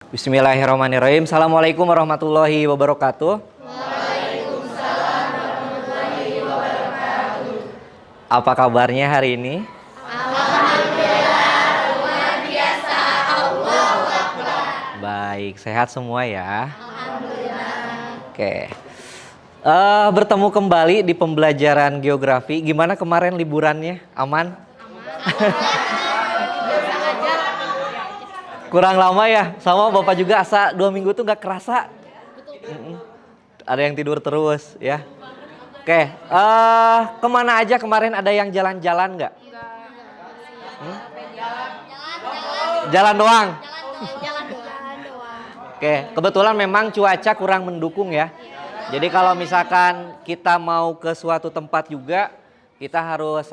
Bismillahirrahmanirrahim. Assalamualaikum warahmatullahi wabarakatuh. Waalaikumsalam warahmatullahi wabarakatuh. Apa kabarnya hari ini? Alhamdulillah, luar biasa. Allahu Akbar. Baik, sehat semua ya. Alhamdulillah. Oke. Bertemu kembali di pembelajaran geografi. Gimana kemarin liburannya? Aman? Kurang lama ya? Sama Bapak juga asa 2 minggu tuh gak kerasa. Ada yang tidur terus ya. Oke, kemana aja kemarin, ada yang jalan-jalan nggak? Jalan doang. Oke, kebetulan memang cuaca kurang mendukung ya. Jadi kalau misalkan kita mau ke suatu tempat juga, kita harus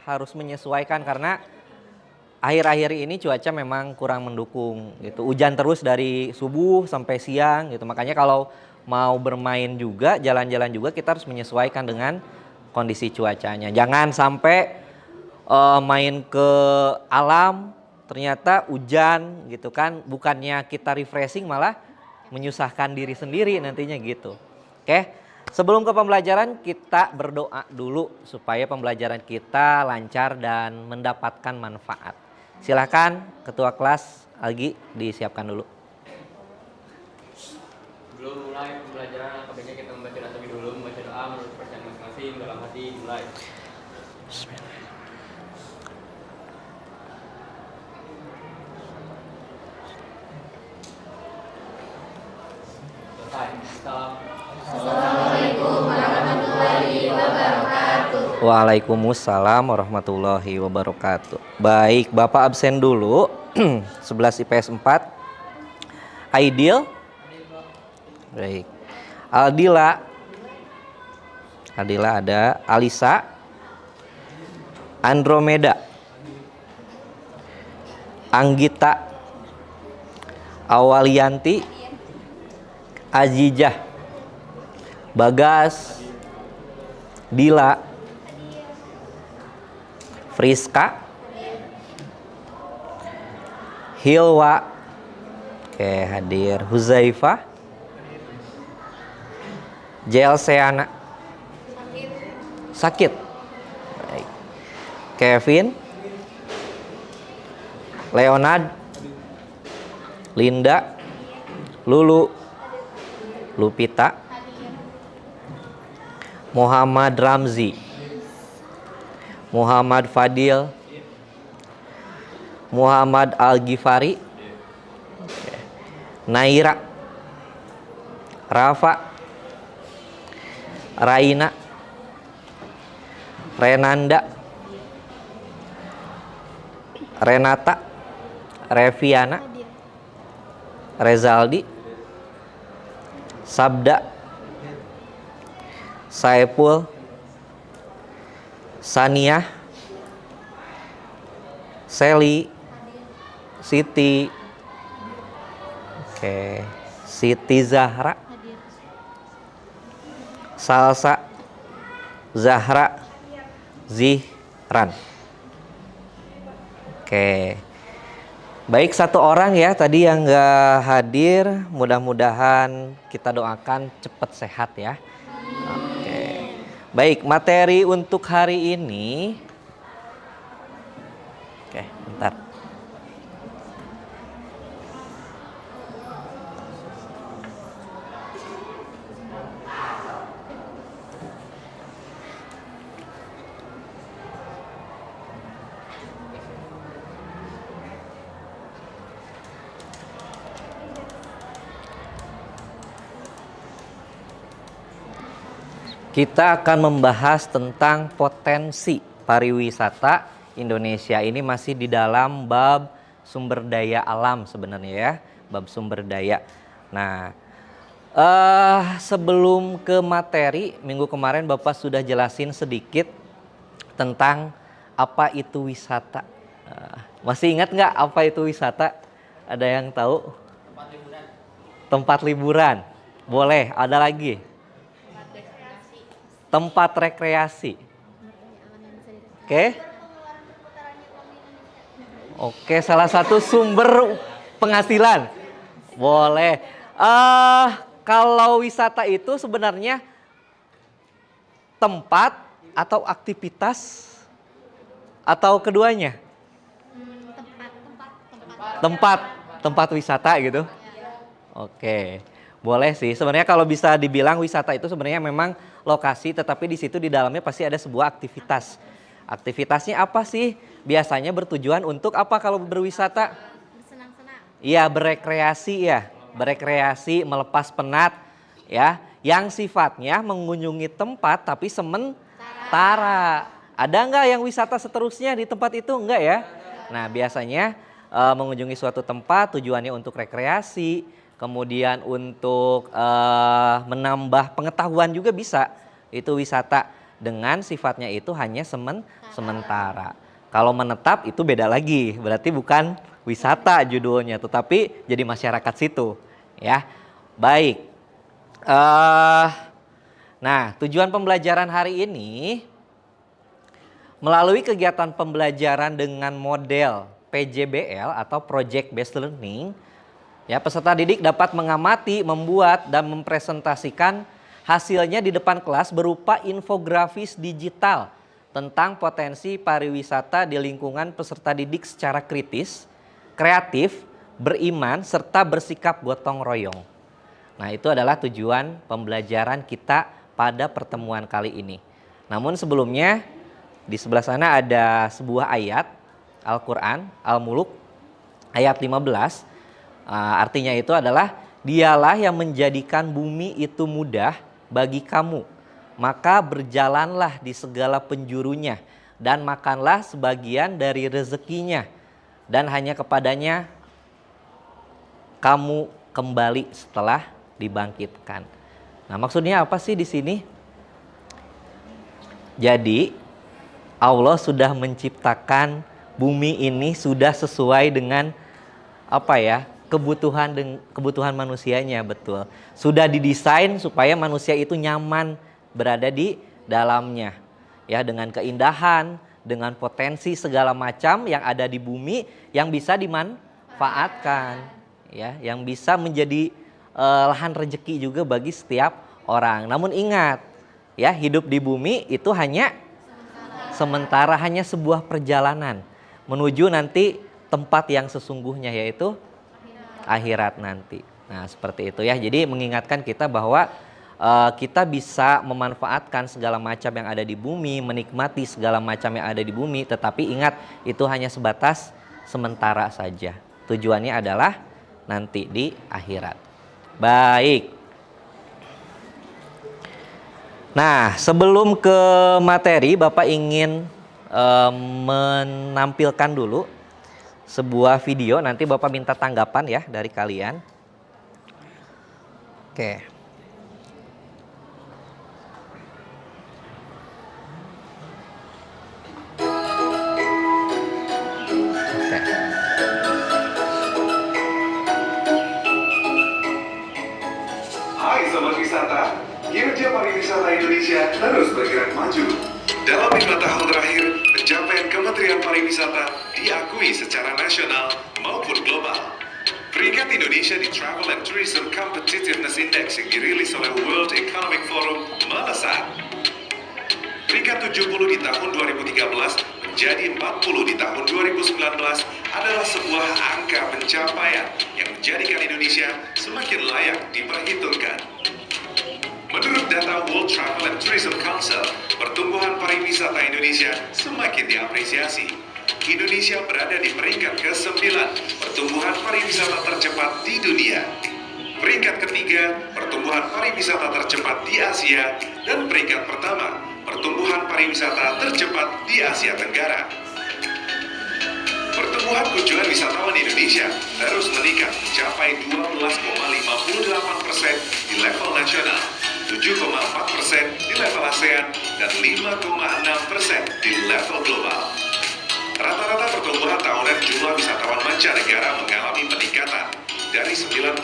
harus menyesuaikan karena akhir-akhir ini cuaca memang kurang mendukung gitu. Hujan terus dari subuh sampai siang gitu. Makanya kalau mau bermain juga, jalan-jalan juga, kita harus menyesuaikan dengan kondisi cuacanya. Jangan sampai main ke alam ternyata hujan gitu kan, bukannya kita refreshing malah menyusahkan diri sendiri nantinya gitu. Oke, sebelum ke pembelajaran kita berdoa dulu supaya pembelajaran kita lancar dan mendapatkan manfaat. Silakan Ketua Kelas Algi disiapkan dulu. Sebelum mulai pembelajaran, baiknya kita membaca doa terlebih dulu, membaca doa menurut kepercayaan masing-masing dalam hati. Mulai. Selesai. Salam. Assalamualaikum warahmatullahi wabarakatuh. Waalaikumsalam warahmatullahi wabarakatuh. Baik, Bapak absen dulu. 11 IPS 4. Aidil. Baik. Aldila ada. Alisa. Andromeda. Anggita. Awalianti. Azijah. Bagas. Dila. Friska. Hilwa. Oke, hadir. Huzaifah. Jelseana. Sakit. Baik. Kevin. Leonard. Linda. Lulu. Lupita. Muhammad Ramzi. Muhammad Fadil. Muhammad Al-Ghifari. Naira. Rafa. Raina. Renanda. Renata. Reviana. Rezaldi. Sabda. Saipul. Sania. Seli. Siti. Oke, Siti Zahra. Salsa. Zahra. Zihran. Oke. Baik, 1 orang ya tadi yang gak hadir. Mudah-mudahan kita doakan cepat sehat ya. Oke. Baik, materi untuk hari ini. Oke, bentar. Kita akan membahas tentang potensi pariwisata Indonesia. Ini masih di dalam bab sumber daya alam sebenarnya ya, bab sumber daya. Nah, sebelum ke materi, minggu kemarin Bapak sudah jelasin sedikit tentang apa itu wisata. Masih ingat nggak apa itu wisata? Ada yang tahu? Tempat liburan. Tempat liburan. Boleh, ada lagi? Tempat rekreasi. Oke. Oke, salah satu sumber penghasilan. Boleh. Kalau wisata itu sebenarnya tempat atau aktivitas atau keduanya? Tempat wisata gitu. Oke. Boleh sih. Sebenarnya kalau bisa dibilang wisata itu sebenarnya memang lokasi, tetapi di situ di dalamnya pasti ada sebuah aktivitas. Aktivitasnya apa sih? Biasanya bertujuan untuk apa kalau berwisata? Bersenang-senang. Iya, berekreasi ya. Berekreasi, melepas penat ya. Yang sifatnya mengunjungi tempat tapi sementara. Ada nggak yang wisata seterusnya di tempat itu? Enggak ya? Nah, biasanya mengunjungi suatu tempat tujuannya untuk rekreasi, kemudian untuk menambah pengetahuan juga bisa. Itu wisata dengan sifatnya itu hanya sementara. Kalau menetap itu beda lagi, berarti bukan wisata judulnya, tetapi jadi masyarakat situ, ya. Baik. Nah, tujuan pembelajaran hari ini melalui kegiatan pembelajaran dengan model PJBL atau Project Based Learning, ya, peserta didik dapat mengamati, membuat, dan mempresentasikan hasilnya di depan kelas berupa infografis digital tentang potensi pariwisata di lingkungan peserta didik secara kritis, kreatif, beriman, serta bersikap gotong royong. Nah, itu adalah tujuan pembelajaran kita pada pertemuan kali ini. Namun sebelumnya di sebelah sana ada sebuah ayat Al-Quran, Al-Muluk, ayat 15. Artinya itu adalah, dialah yang menjadikan bumi itu mudah bagi kamu, maka berjalanlah di segala penjurunya dan makanlah sebagian dari rezekinya, dan hanya kepadanya kamu kembali setelah dibangkitkan. Nah, maksudnya apa sih di sini? Jadi Allah sudah menciptakan bumi ini sudah sesuai dengan apa ya? Kebutuhan manusianya, betul. Sudah didesain supaya manusia itu nyaman berada di dalamnya. Ya, dengan keindahan, dengan potensi segala macam yang ada di bumi yang bisa dimanfaatkan, ya, yang bisa menjadi lahan rezeki juga bagi setiap orang. Namun ingat, ya, hidup di bumi itu hanya sementara, hanya sebuah perjalanan menuju nanti tempat yang sesungguhnya, yaitu akhirat nanti. Nah, seperti itu ya. Jadi mengingatkan kita bahwa kita bisa memanfaatkan segala macam yang ada di bumi, menikmati segala macam yang ada di bumi, tetapi ingat itu hanya sebatas sementara saja. Tujuannya adalah nanti di akhirat. Baik. Nah, sebelum ke materi, Bapak ingin menampilkan dulu sebuah video. Nanti Bapak minta tanggapan ya dari kalian. Oke. Hai Sobat Wisata, kinerja pariwisata Indonesia terus bergerak maju. Dalam 5 tahun terakhir, pencapaian Kementerian Pariwisata diakui secara nasional maupun global. Peringkat Indonesia di Travel and Tourism Competitiveness Index yang dirilis oleh World Economic Forum melesat. Peringkat 70 di tahun 2013 menjadi 40 di tahun 2019 adalah sebuah angka pencapaian yang menjadikan Indonesia semakin layak diperhitungkan. Menurut data World Travel and Tourism Council, pertumbuhan pariwisata Indonesia semakin diapresiasi. Indonesia berada di peringkat ke-9 pertumbuhan pariwisata tercepat di dunia. Peringkat ketiga, pertumbuhan pariwisata tercepat di Asia, dan peringkat pertama, pertumbuhan pariwisata tercepat di Asia Tenggara. Pertumbuhan kunjungan wisatawan Indonesia terus meningkat mencapai 12,58% di level nasional, 7,4% di level ASEAN, dan 5,6% di level global. Rata-rata pertumbuhan tahunan jumlah wisatawan mancanegara mengalami peningkatan dari 9%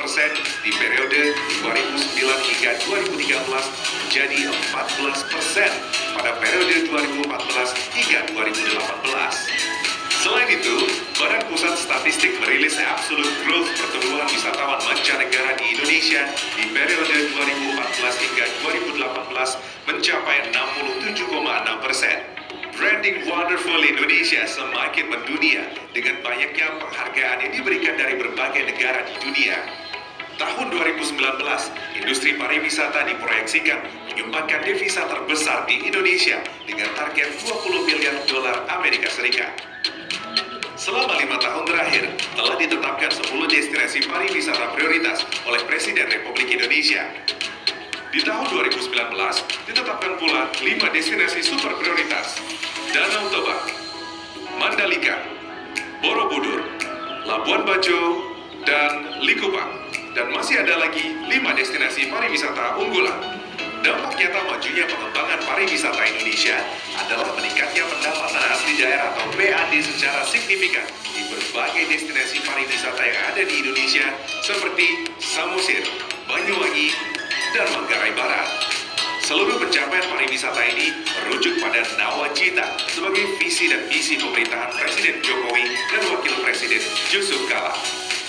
di periode 2009 hingga 2013 menjadi 14% pada periode 2014 hingga 2018. Selain itu, Badan Pusat Statistik Statistik merilis absolute growth pertumbuhan wisatawan mancanegara di Indonesia di periode 2014 hingga 2018 mencapai 67,6%. Branding Wonderful Indonesia semakin mendunia dengan banyaknya penghargaan yang diberikan dari berbagai negara di dunia. Tahun 2019, industri pariwisata diproyeksikan menyumbangkan devisa terbesar di Indonesia dengan target 20 miliar dolar Amerika Serikat. Selama 5 tahun terakhir, telah ditetapkan 10 destinasi pariwisata prioritas oleh Presiden Republik Indonesia. Di tahun 2019, ditetapkan pula 5 destinasi super prioritas: Danau Toba, Mandalika, Borobudur, Labuan Bajo, dan Likupang. Dan masih ada lagi 5 destinasi pariwisata unggulan. Dampak nyata majunya pengembangan pariwisata Indonesia adalah meningkatnya pendapatan asli daerah atau PAD secara signifikan di berbagai destinasi pariwisata yang ada di Indonesia seperti Samosir, Banyuwangi, dan Manggarai Barat. Seluruh pencapaian pariwisata ini merujuk pada nawacita sebagai visi dan misi pemerintahan Presiden Jokowi dan Wakil Presiden Yusuf Kala.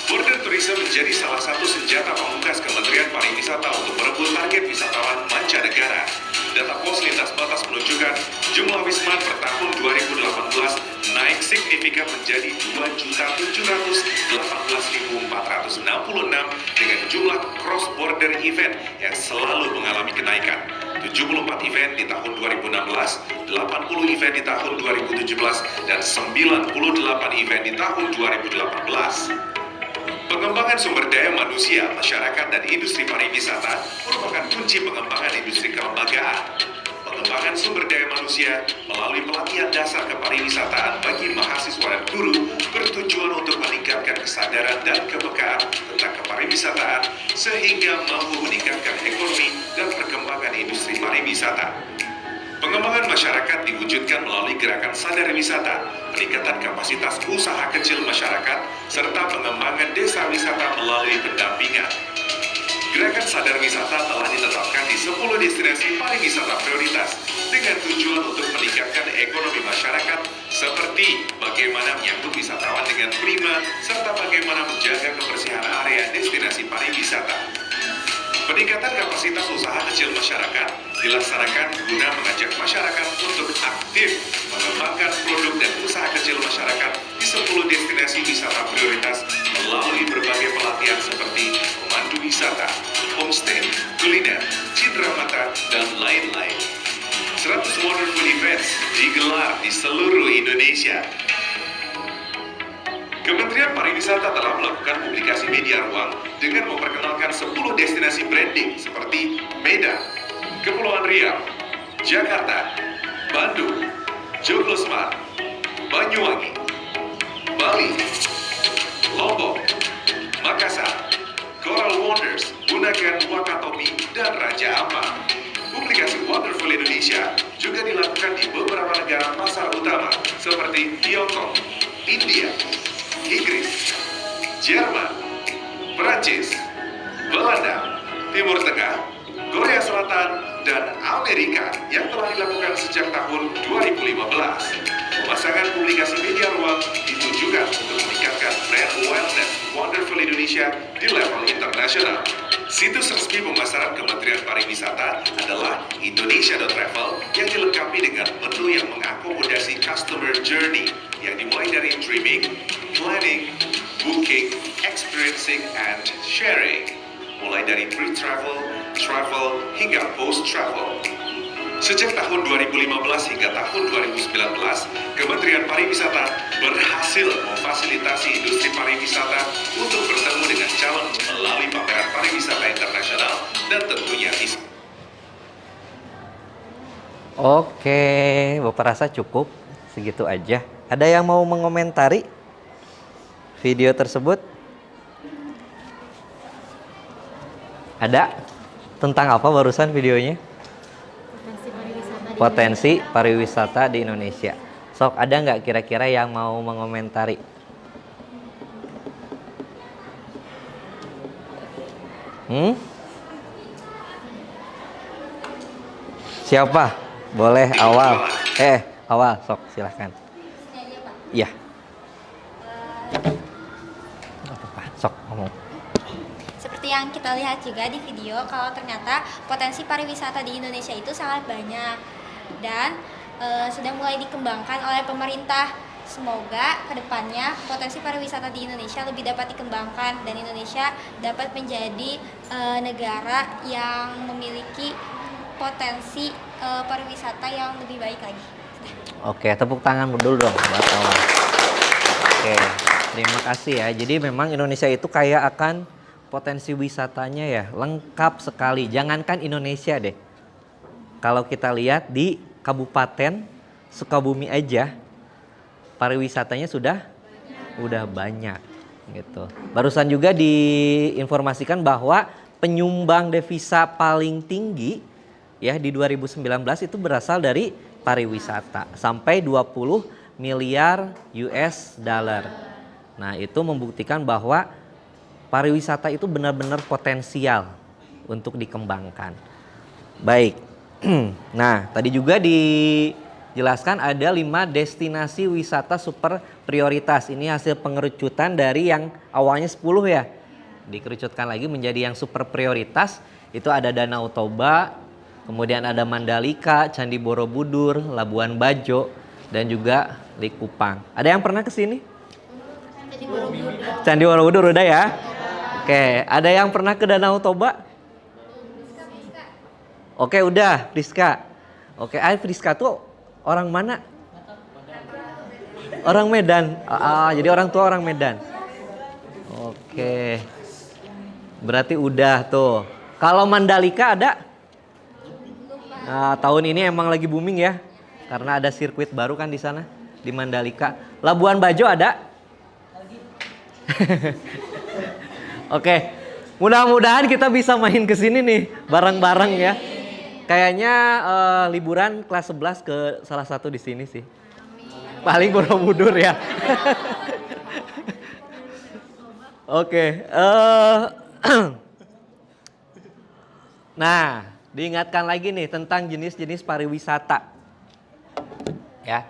Border tourism menjadi salah satu senjata pamungkas Kementerian Pariwisata untuk merebut target wisatawan mancanegara. Data pos lintas batas menunjukkan jumlah wisman per tahun 2018 naik signifikan menjadi 2.718.466 dengan jumlah cross-border event yang selalu mengalami kenaikan. 74 event di tahun 2016, 80 event di tahun 2017, dan 98 event di tahun 2018. Pengembangan sumber daya manusia, masyarakat, dan industri pariwisata merupakan kunci pengembangan industri kelembagaan. Pengembangan sumber daya manusia melalui pelatihan dasar kepariwisataan bagi mahasiswa dan guru bertujuan untuk meningkatkan kesadaran dan kepekaan tentang kepariwisataan sehingga mampu meningkatkan ekonomi dan perkembangan industri pariwisata. Pengembangan masyarakat diwujudkan melalui gerakan sadar wisata, peningkatan kapasitas usaha kecil masyarakat, serta pengembangan desa wisata melalui pendampingan. Gerakan sadar wisata telah ditetapkan di 10 destinasi pariwisata prioritas dengan tujuan untuk meningkatkan ekonomi masyarakat seperti bagaimana menyambut wisatawan dengan prima serta bagaimana menjaga kebersihan area destinasi pariwisata. Peningkatan kapasitas usaha kecil masyarakat dilaksanakan guna mengajak masyarakat untuk aktif mengembangkan produk dan usaha kecil masyarakat di 10 destinasi wisata prioritas melalui berbagai pelatihan seperti pemandu wisata, homestay, kuliner, cindera mata, dan lain-lain. 100 wonderful events digelar di seluruh Indonesia. Kementerian Pariwisata telah melakukan publikasi media ruang dengan memperkenalkan 10 destinasi branding seperti Medan, Kepulauan Riau, Jakarta, Bandung, Joglosmart, Banyuwangi, Bali, Lombok, Makassar, Coral Wonders, Gunakan Wakatobi, dan Raja Ampat. Publikasi Wonderful Indonesia juga dilakukan di beberapa negara pasar utama seperti Tiongkok, India, Inggris, Jerman, Perancis, Belanda, Timur Tengah, Korea Selatan, dan Amerika yang telah dilakukan sejak tahun 2015. Pemasangan publikasi media ruang ditujukan untuk meningkatkan brand awareness Wonderful Indonesia di level internasional. Situs resmi pemasaran Kementerian Pariwisata adalah Indonesia.travel yang dilengkapi dengan menu yang mengakomodasi customer journey yang dimulai dari dreaming, planning, booking, experiencing, and sharing. Mulai dari pre-travel, travel, hingga post-travel. Sejak tahun 2015 hingga tahun 2019, Kementerian Pariwisata berhasil memfasilitasi industri pariwisata untuk bertemu dengan calon melalui pameran pariwisata internasional dan tentunya Oke, Bapak rasa cukup segitu aja. Ada yang mau mengomentari video tersebut? Ada? Tentang apa barusan videonya? Potensi pariwisata di Indonesia. Sok, ada nggak kira-kira yang mau mengomentari? Siapa? Boleh awal. Awal, sok silahkan. Iya. Sok ngomong. Seperti yang kita lihat juga di video, kalau ternyata potensi pariwisata di Indonesia itu sangat banyak dan sudah mulai dikembangkan oleh pemerintah. Semoga kedepannya potensi pariwisata di Indonesia lebih dapat dikembangkan dan Indonesia dapat menjadi negara yang memiliki potensi pariwisata yang lebih baik lagi. Oke, tepuk tangan dulu dong buat Awan. Oke, terima kasih ya. Jadi memang Indonesia itu kaya akan potensi wisatanya ya, lengkap sekali. Jangankan Indonesia deh. Kalau kita lihat di Kabupaten Sukabumi aja, pariwisatanya udah banyak gitu. Barusan juga diinformasikan bahwa penyumbang devisa paling tinggi ya di 2019 itu berasal dari pariwisata sampai 20 miliar US dollar. Nah, itu membuktikan bahwa pariwisata itu benar-benar potensial untuk dikembangkan. Baik. Nah, tadi juga dijelaskan ada 5 destinasi wisata super prioritas. Ini hasil pengerucutan dari yang awalnya 10 ya. Dikerucutkan lagi menjadi yang super prioritas. Itu ada Danau Toba, kemudian ada Mandalika, Candi Borobudur, Labuan Bajo, dan juga Likupang. Ada yang pernah ke sini? Candi Borobudur udah ya? Oke, ada yang pernah ke Danau Toba? Oke, udah, Friska. Oke, Friska tuh orang mana? Orang Medan. Jadi orang tua orang Medan. Oke. Berarti udah tuh. Kalau Mandalika ada? Nah, tahun ini emang lagi booming ya. Karena ada sirkuit baru kan di sana di Mandalika. Labuan Bajo ada? Oke. Mudah-mudahan kita bisa main ke sini nih bareng-bareng ya. Kayaknya liburan kelas 11 ke salah satu di sini sih. Paling Borobudur ya. Oke. Nah, diingatkan lagi nih tentang jenis-jenis pariwisata. Ya.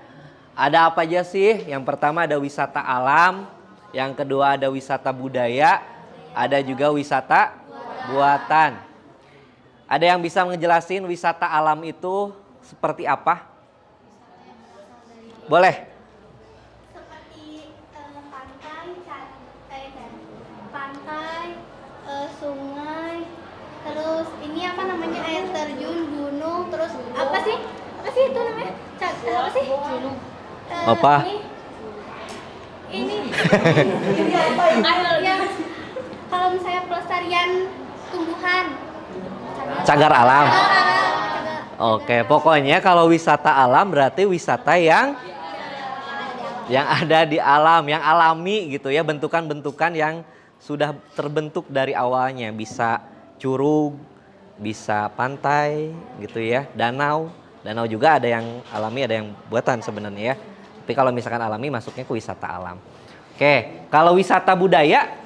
Ada apa aja sih? Yang pertama ada wisata alam, yang kedua ada wisata budaya, ada juga wisata buatan. Ada yang bisa ngejelasin wisata alam itu seperti apa? Boleh. Seperti pantai, sungai, terus ini apa namanya air terjun, gunung, terus apa sih itu namanya? Apa sih? Apa? Ini yang kalau misalnya pelestarian tumbuhan. Cagar alam. Oke, pokoknya kalau wisata alam berarti wisata yang ada di alam, yang alami gitu ya, bentukan-bentukan yang sudah terbentuk dari awalnya, bisa curug, bisa pantai gitu ya, danau juga ada yang alami, ada yang buatan sebenarnya ya. Tapi kalau misalkan alami masuknya ke wisata alam. Oke, kalau wisata budaya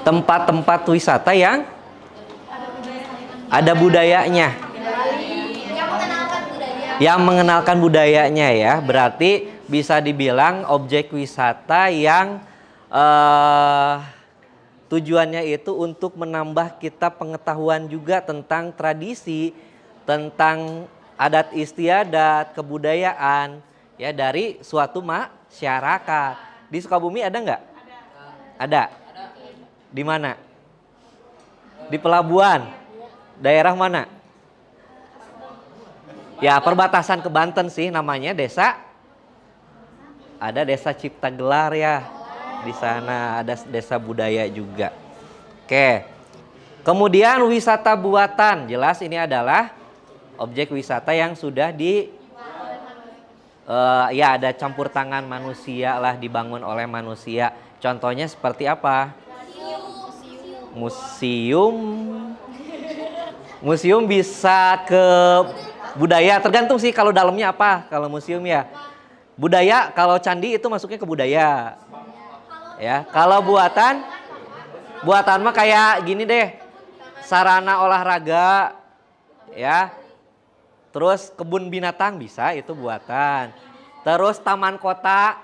tempat-tempat wisata yang ada budayanya. Yang mengenalkan budayanya ya. Berarti bisa dibilang objek wisata yang tujuannya itu untuk menambah kita pengetahuan juga tentang tradisi, tentang adat istiadat, kebudayaan ya dari suatu masyarakat. Di Sukabumi ada nggak? Ada. Di mana? Di pelabuhan. Daerah mana? Ya, perbatasan ke Banten sih namanya desa. Ada desa Ciptagelar ya. Di sana ada desa budaya juga. Oke. Kemudian wisata buatan. Jelas ini adalah objek wisata yang sudah ya ada campur tangan manusia lah, dibangun oleh manusia. Contohnya seperti apa? Museum bisa ke budaya, tergantung sih kalau dalamnya apa. Kalau museum ya budaya, kalau candi itu masuknya ke budaya ya. Kalau buatan mah kayak gini deh, sarana olahraga ya, terus kebun binatang bisa, itu buatan. Terus taman kota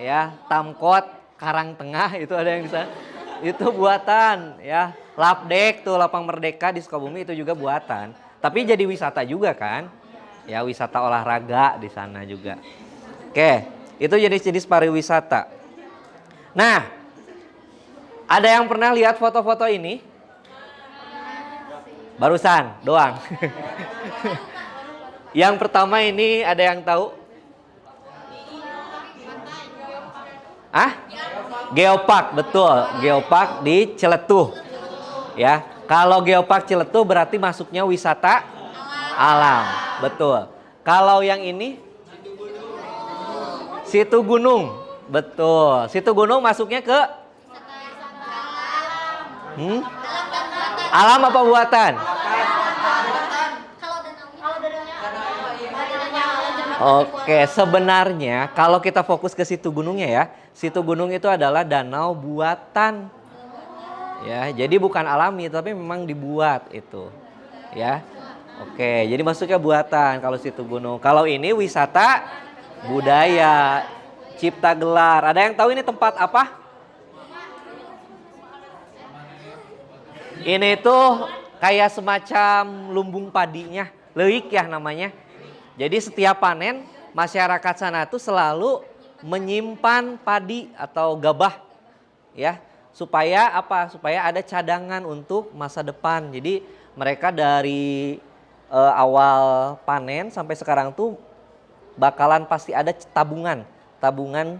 ya, Tamkot, Karangtengah itu ada yang di sana. Itu buatan ya. Lapdek tuh Lapang Merdeka di Sukabumi itu juga buatan. Tapi jadi wisata juga kan? Ya, wisata olahraga di sana juga. Oke, itu jenis-jenis pariwisata. Nah, ada yang pernah lihat foto-foto ini? Barusan doang. Yang pertama ini ada yang tahu? Geopark, betul. Geopark di Ciletuh. Ya, kalau Geopark Ciletuh berarti masuknya wisata alam. Betul. Kalau yang ini? Situ Gunung. Betul. Situ Gunung masuknya ke alam apa buatan? Oke, sebenarnya kalau kita fokus ke situ gunungnya ya, situ gunung itu adalah danau buatan. Ya, jadi bukan alami tapi memang dibuat itu. Ya. Oke, jadi masuknya buatan kalau situ gunung. Kalau ini wisata budaya, Cipta Gelar. Ada yang tahu ini tempat apa? Ini tuh kayak semacam lumbung padinya, leuk ya namanya. Jadi setiap panen masyarakat sana tuh selalu menyimpan padi atau gabah ya, supaya apa? Supaya ada cadangan untuk masa depan. Jadi mereka dari awal panen sampai sekarang tuh bakalan pasti ada tabungan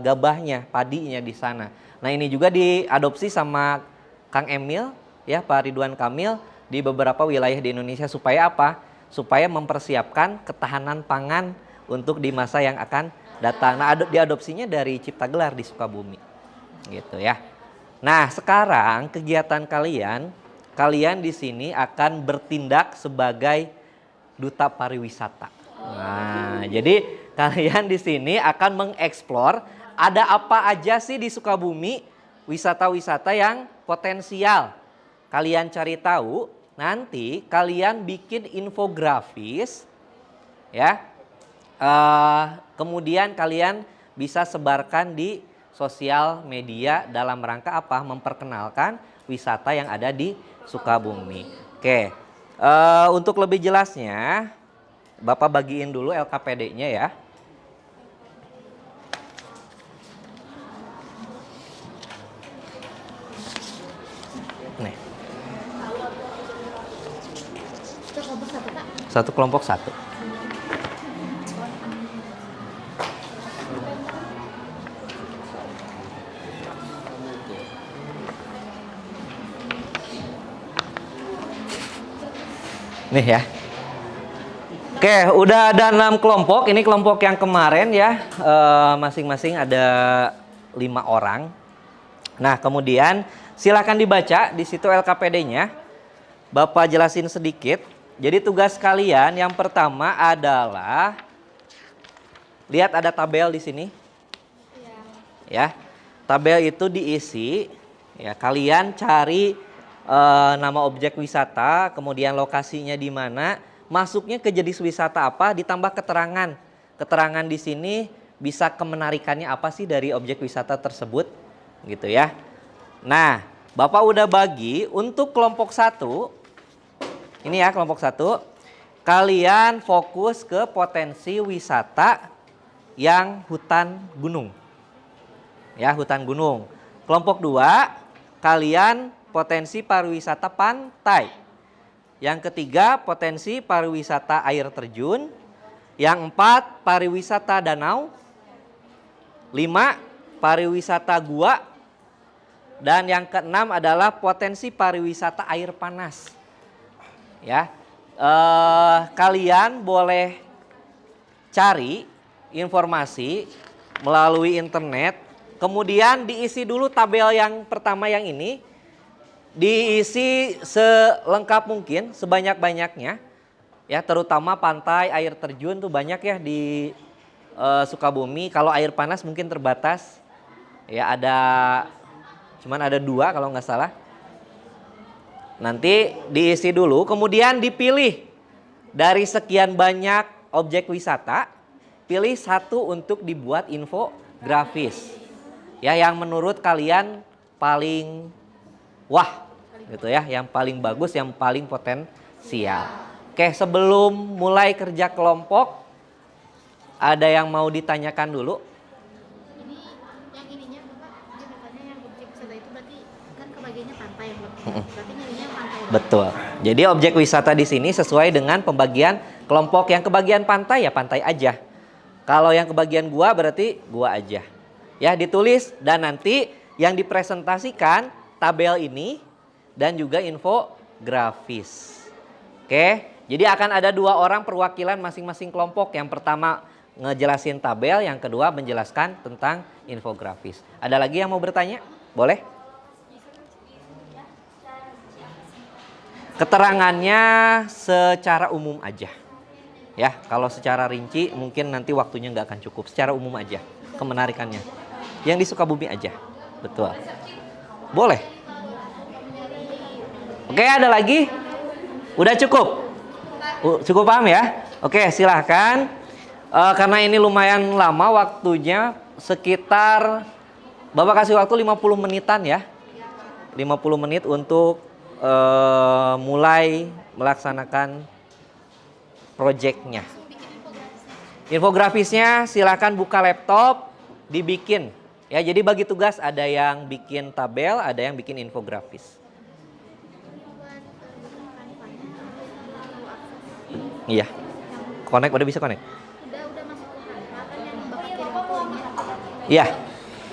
gabahnya, padinya di sana. Nah, ini juga diadopsi sama Kang Emil ya, Pak Ridwan Kamil di beberapa wilayah di Indonesia supaya apa? Supaya mempersiapkan ketahanan pangan untuk di masa yang akan datang. Nah, diadopsinya dari Cipta Gelar di Sukabumi. Gitu ya. Nah, sekarang kegiatan kalian di sini akan bertindak sebagai duta pariwisata. Nah, jadi kalian di sini akan mengeksplor ada apa aja sih di Sukabumi wisata-wisata yang potensial. Kalian cari tahu. Nanti kalian bikin infografis ya, kemudian kalian bisa sebarkan di sosial media dalam rangka apa? Memperkenalkan wisata yang ada di Sukabumi. Oke, untuk lebih jelasnya Bapak bagiin dulu LKPD-nya ya. Nih. Satu kelompok satu. Nih ya. Oke, udah ada 6 kelompok. Ini kelompok yang kemarin ya. Masing-masing ada 5 orang. Nah, kemudian silakan dibaca di situ LKPD-nya. Bapak jelasin sedikit. Jadi tugas kalian yang pertama adalah lihat ada tabel di sini. Ya. Tabel itu diisi ya, kalian cari nama objek wisata, kemudian lokasinya di mana, masuknya ke jenis wisata apa, ditambah keterangan. Keterangan di sini bisa kemenarikannya apa sih dari objek wisata tersebut gitu ya. Nah, Bapak udah bagi untuk kelompok 1. Ini ya kelompok 1, kalian fokus ke potensi wisata yang hutan gunung. Ya, hutan gunung. Kelompok 2, kalian potensi pariwisata pantai. Yang ketiga, potensi pariwisata air terjun. Yang 4, pariwisata danau. 5, pariwisata gua. Dan yang ke-6 adalah potensi pariwisata air panas. Ya, kalian boleh cari informasi melalui internet, kemudian diisi dulu tabel yang pertama yang ini, diisi selengkap mungkin, sebanyak-banyaknya, ya terutama pantai, air terjun tuh banyak ya di Sukabumi. Kalau air panas mungkin terbatas, ya cuman ada 2 kalau nggak salah. Nanti diisi dulu, kemudian dipilih dari sekian banyak objek wisata, pilih 1 untuk dibuat info grafis. Ya, yang menurut kalian paling wah gitu ya, yang paling bagus, yang paling potensial. Oke, sebelum mulai kerja kelompok, ada yang mau ditanyakan dulu? Ini yang ininya Bapak, dia bertanya yang objek wisata itu berarti kan kebagiannya pantai ya Bapak? Berarti nyarinya pantai. Betul. Jadi objek wisata di sini sesuai dengan pembagian kelompok. Yang kebagian pantai ya pantai aja. Kalau yang kebagian gua berarti gua aja. Ya, ditulis dan nanti yang dipresentasikan tabel ini dan juga infografis. Oke, jadi akan ada 2 orang perwakilan masing-masing kelompok. Yang pertama ngejelasin tabel, yang kedua menjelaskan tentang infografis. Ada lagi yang mau bertanya? Boleh? Keterangannya secara umum aja. Ya, kalau secara rinci mungkin nanti waktunya nggak akan cukup. Secara umum aja, kemenarikannya. Yang di Sukabumi aja, betul. Boleh. Oke, ada lagi? Udah cukup? Cukup paham ya? Oke, silahkan. Karena ini lumayan lama waktunya, sekitar Bapak kasih waktu 50 menitan ya. 50 menit untuk mulai melaksanakan proyeknya. Infografisnya silahkan buka laptop, dibikin. Ya, jadi bagi tugas ada yang bikin tabel, ada yang bikin infografis. Iya. Connect, udah bisa connect? Udah masuk ke Canva kan yang Bapak kirim ke ini. Iya.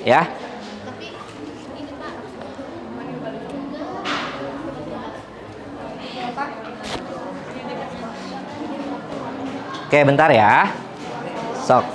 Ya. Tapi ini Pak, Oke, bentar ya. Sok.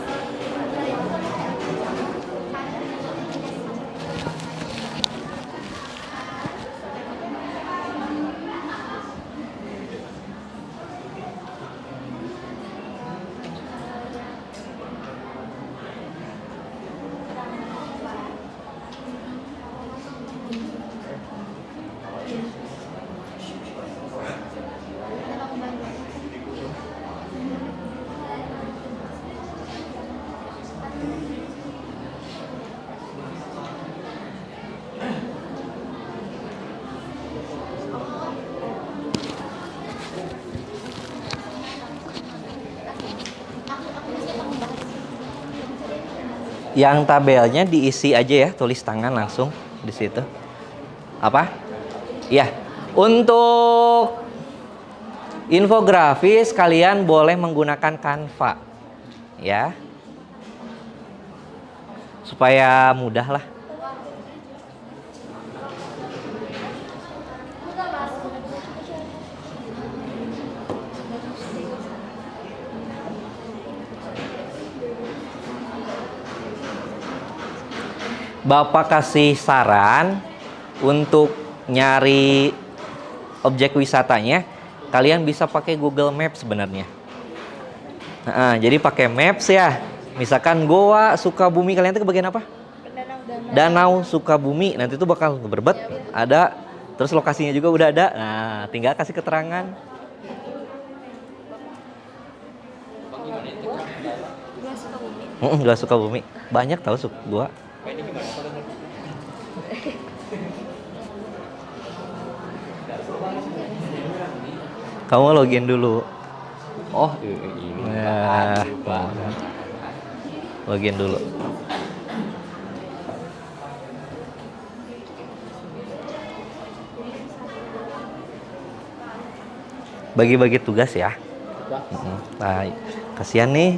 Yang tabelnya diisi aja ya, tulis tangan langsung di situ. Apa? Ya. Untuk infografis kalian boleh menggunakan Canva. Ya. Supaya mudah lah. Bapak kasih saran untuk nyari objek wisatanya, kalian bisa pakai Google Maps sebenarnya. Nah, jadi pakai Maps ya. Misalkan Goa, Sukabumi, kalian tuh ke bagian apa? Danau Sukabumi. Nanti tuh bakal berbet, ada, terus lokasinya juga udah ada. Nah, tinggal kasih keterangan. Gua Sukabumi. Banyak tahu gua. Kamu login dulu. Oh, ini. Ya, login dulu. Bagi-bagi tugas ya. Baik. Kasihan nih,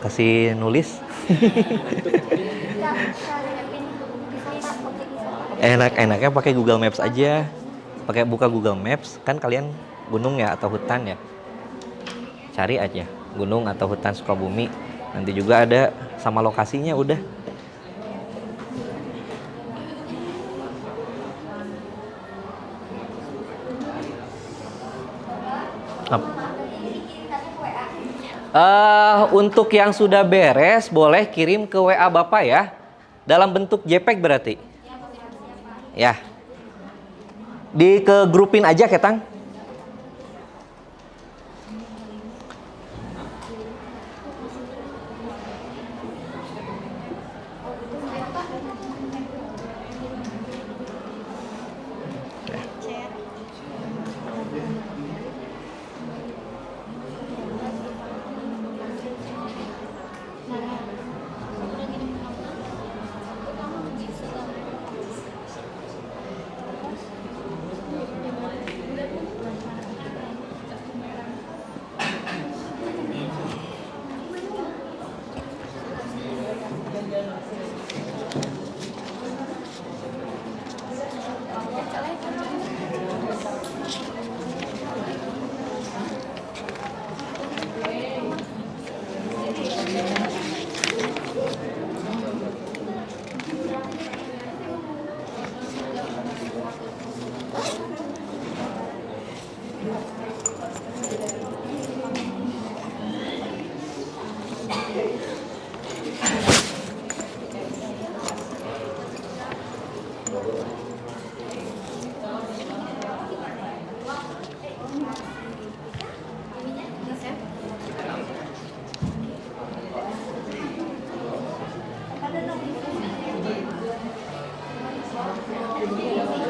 kasih nulis. Enak-enaknya pakai Google Maps aja. Pakai buka Google Maps, kan kalian gunung ya atau hutan ya. Cari aja gunung atau hutan Sukabumi. Nanti juga ada sama lokasinya udah. Untuk yang sudah beres boleh kirim ke WA Bapak ya. Dalam bentuk JPEG berarti. Ya. Di ke grupin aja Ketang.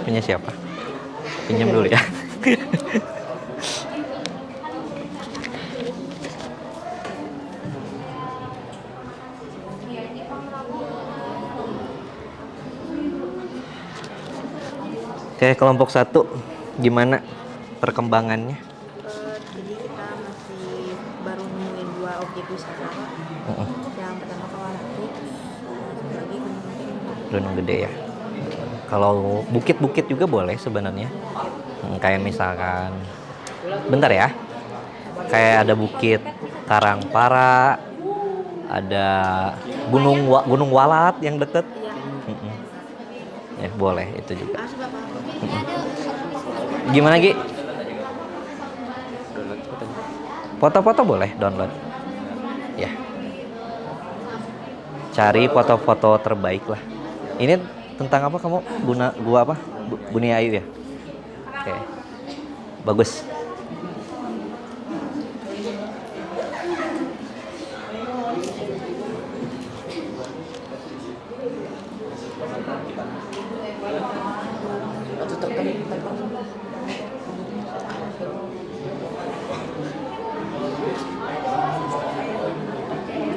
Punya siapa? Pinjam dulu ya. Oke, kelompok 1 gimana perkembangannya? Jadi kita masih baru nemuin 2 objek wisata. Yang pertama Kawah Rakit, satu lagi Gunung Gede ya. Kalau bukit-bukit juga boleh sebenarnya. Kayak misalkan, bentar ya. Kayak ada Bukit Karangpara, ada Gunung Walat yang deket. Ya boleh itu juga. Gimana Gi? Foto-foto boleh download. Ya. Cari foto-foto terbaik lah. Ini tentang apa kamu? Gua apa? Buni Ayu ya? Oke. Bagus.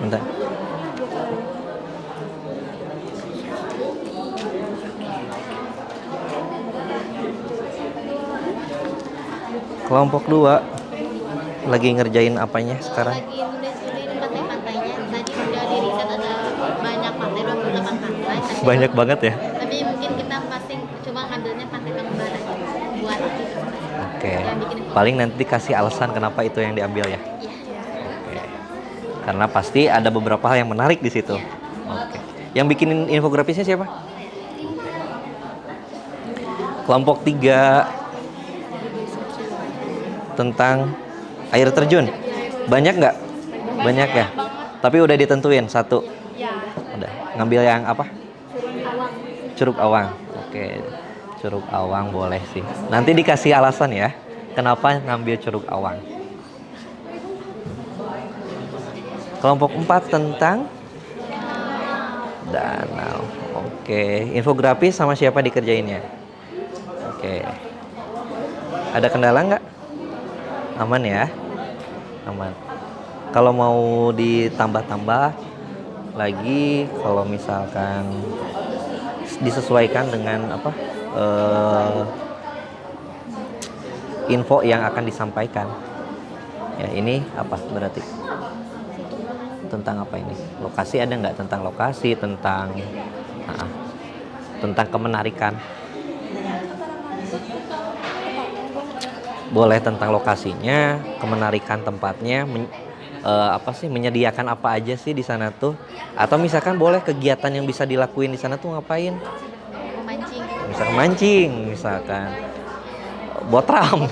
Bentar. Kelompok 2 lagi ngerjain apanya sekarang? Lagi nulis-nulis pantai-pantainya. Tadi udah di riset ada banyak pantai, 28 pantai. Banyak banget ya. Tapi mungkin kita masing cuma ngambilnya pantai Pangandaran aja buat Oke. yang bikin info. Paling nanti kasih alasan kenapa itu yang diambil ya. Iya. Oke. Karena pasti ada beberapa hal yang menarik di situ. Oke. Yang bikinin infografisnya siapa? Kelompok 3 tentang air terjun. Banyak nggak? Banyak ya. Tapi udah ditentuin satu. Udah. Ngambil yang apa? Curug Awang. Oke. Curug Awang boleh sih. Nanti dikasih alasan ya. Kenapa ngambil Curug Awang? Kelompok 4 tentang danau. Oke. Infografis sama siapa dikerjainnya? Oke. Ada kendala nggak? Aman ya? Aman. Kalau mau ditambah-tambah lagi, kalau misalkan disesuaikan dengan apa info yang akan disampaikan. Ya ini apa berarti? Tentang apa ini? Lokasi ada nggak? Tentang lokasi, tentang kemenarikan. Boleh tentang lokasinya, kemenarikan tempatnya, menyediakan apa aja sih di sana tuh? Atau misalkan boleh kegiatan yang bisa dilakuin di sana tuh ngapain? Memancing. Misalkan mancing, misalkan botram,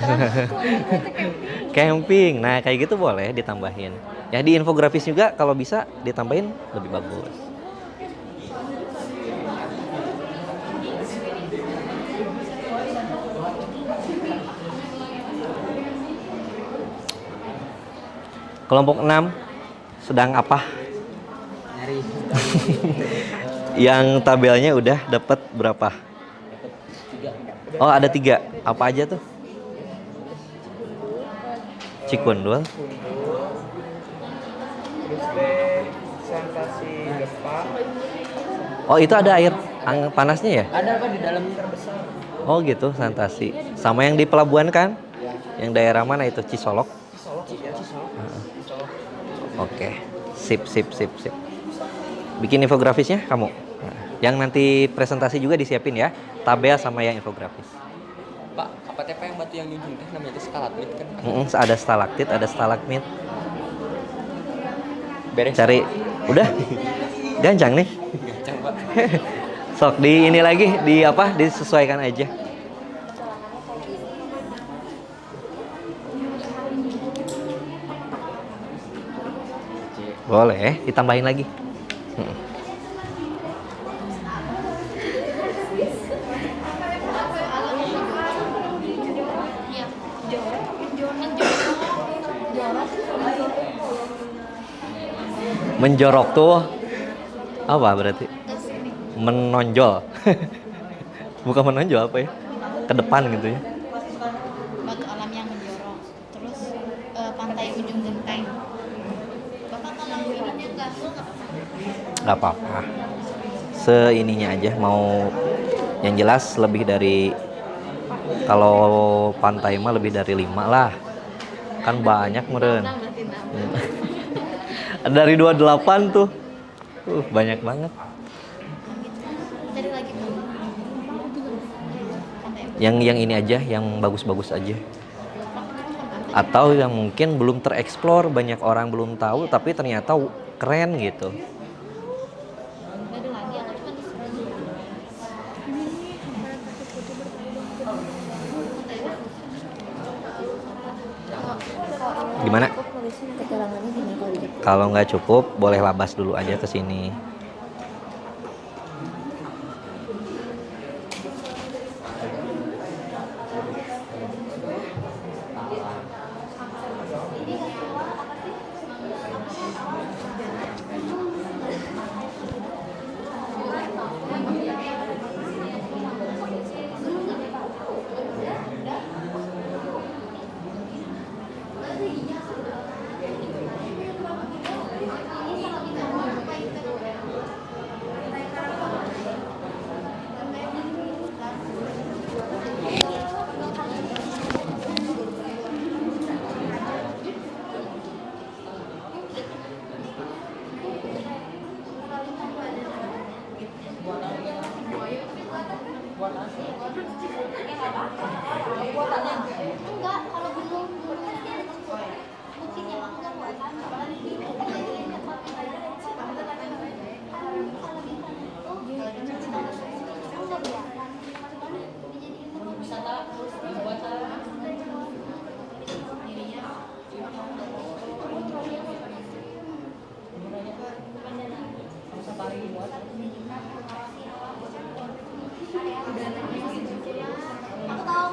camping. Nah kayak gitu boleh ditambahin. Ya di infografis juga kalau bisa ditambahin lebih bagus. Kelompok 6 sedang apa? Yang tabelnya udah dapat berapa? Oh ada 3. Apa aja tuh? Cikundul. Oh itu ada air panasnya ya? Ada apa di dalam terbesar? Oh gitu, Santasi. Sama yang di pelabuhan kan? Yang daerah mana itu? Cisolok? Oke, sip. Bikin infografisnya kamu. Nah, yang nanti presentasi juga disiapin ya, tabel sama yang infografis. Pak, apa TP yang batu yang nyunjung teh namanya itu stalagmit kan? Ada stalaktit, ada stalagmit. Beres. Cari, udah, gancang nih. Gancang, Pak. Sok di ini lagi, disesuaikan aja. Boleh, ditambahin lagi. Menjorok tuh apa berarti? Menonjol. Bukan menonjol apa ya? ke depan gitu ya. Batu alam yang menjorok, terus pantai ujung genteng. Bapak kalau ininya nggak full nggak apa-apa. Nggak apa-apa. Seininya aja, mau yang jelas lebih dari, kalau pantai mah lebih dari 5 lah. Kan banyak meren. Dari 28 tuh. Banyak banget. Cari lagi Pak. Pantai Yang ini aja, yang bagus-bagus aja. Atau yang mungkin belum tereksplor, banyak orang belum tahu tapi ternyata keren gitu. nggak ada lagi atau cuma di sini? Gimana? Nulisnya keterangannya gini kalau di Kalau nggak cukup, boleh labas dulu aja ke sini. Enggak, kalau gunung bukit yang aku nggak buat. Aku tahu.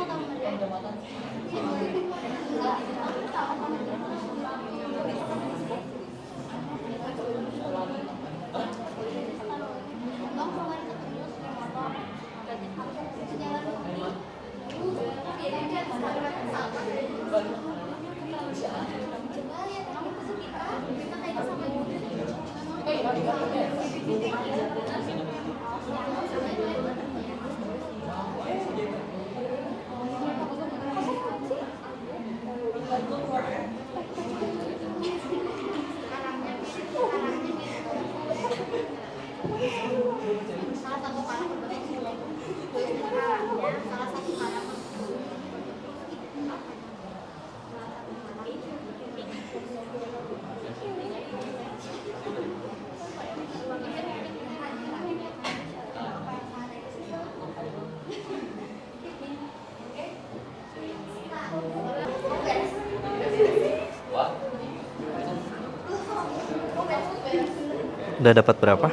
Udah dapat berapa?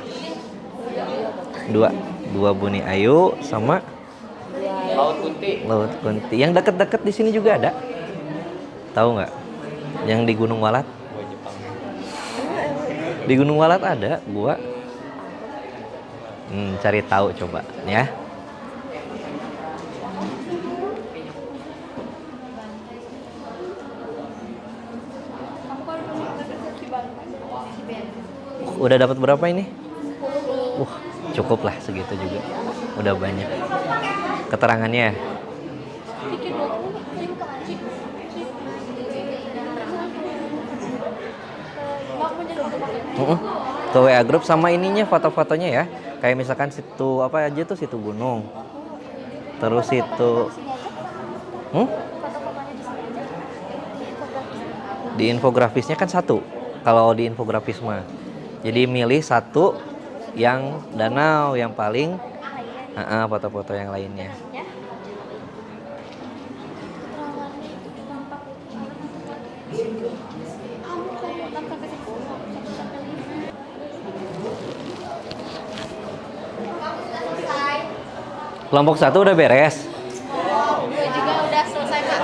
2 Buni Ayu sama Laut Kunti. Laut Kunti. Yang deket-deket di sini juga ada. Tahu nggak? Yang di Gunung Walat. Gua Jepang. Di Gunung Walat ada gua. Cari tahu coba ya. Udah dapat berapa ini? Cukup lah segitu juga. Udah banyak. Keterangannya. Ke WA Group sama ininya foto-fotonya ya. Kayak misalkan situ apa aja tuh, situ gunung. Terus situ di infografisnya kan satu. Kalau di infografis mah. Jadi milih satu yang danau yang paling foto-foto yang lainnya. Kelompok 1 udah beres. Gue juga udah selesai Pak.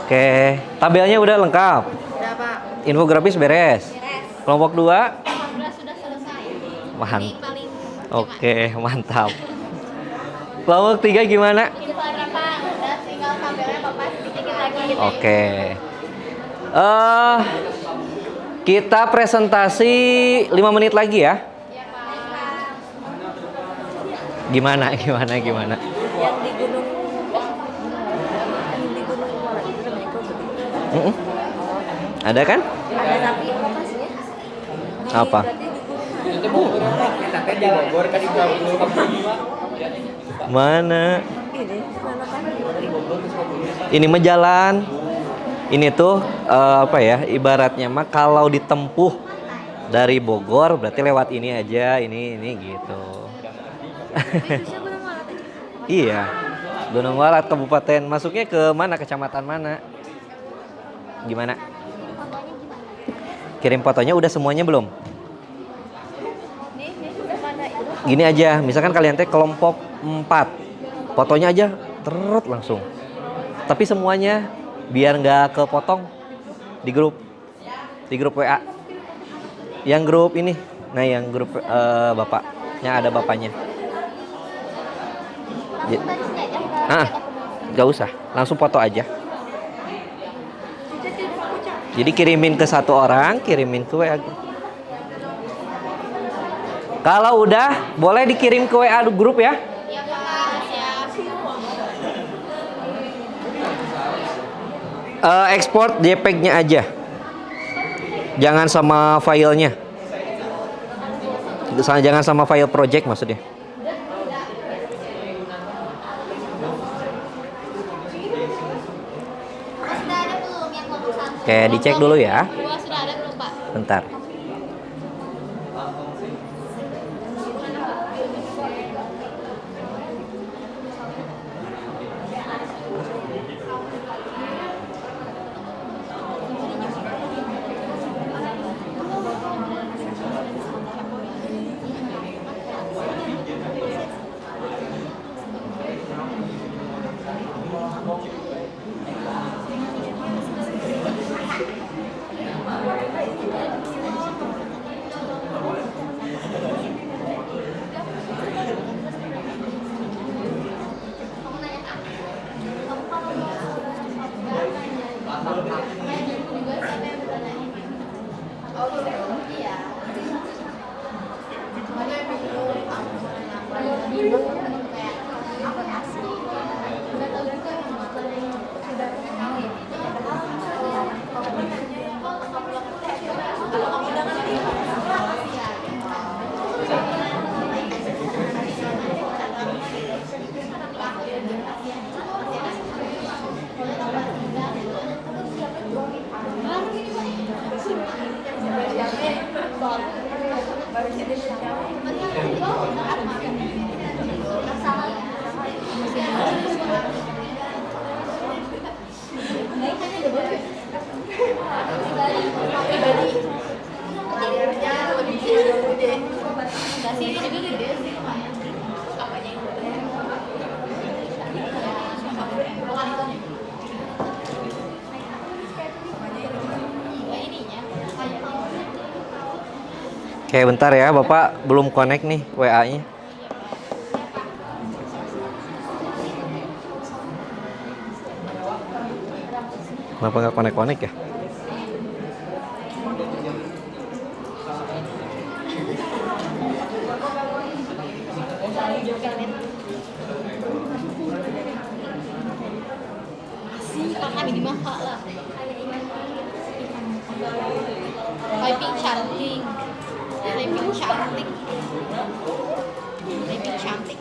Oke, tabelnya udah lengkap. Udah Pak. Infografis beres. Kelompok 2 18 sudah selesai. Mahan. Ini paling Oke, mantap. Kelompok 3 gimana? Dikit lagi Pak, udah tinggal tabelnya Bapak dikit lagi. Oke. Kita presentasi 5 menit lagi ya. Gimana? Yang di gunung Muara itu namanya Kebun. Ada kan? Ada tapi lokasinya Apa? Itu Bogor. Kita teh di Bogor kan di Mana? ini mana kan? Ini mah jalan. Ini tuh apa ya? Ibaratnya mah kalau ditempuh dari Bogor berarti lewat ini aja, ini gitu. Iya. Gunung Warat Kabupaten. Masuknya ke mana? Kecamatan mana? Gimana? Kirim fotonya udah semuanya belum? Gini aja, misalkan kalian teh kelompok 4. Fotonya aja terus langsung. Tapi semuanya biar nggak kepotong di grup WA. Yang grup ini, nah yang grup bapaknya ada bapaknya. Nggak usah, langsung foto aja. Jadi kirimin ke satu orang, kirimin ke WA. Kalau udah, boleh dikirim ke WA grup ya. Iya Pak, siap. Export JPEG-nya aja. Jangan sama filenya. Jangan sama file project maksudnya. Sudah ada belum yang kelompok 1? Oke, dicek dulu ya. 2 sudah ada belum Pak? Bentar. Oke, bentar ya, Bapak belum connect nih WA-nya. Kenapa nggak connect ya? Karena ini mahal lah. Typing cantik. Typing cantik. Typing cantik.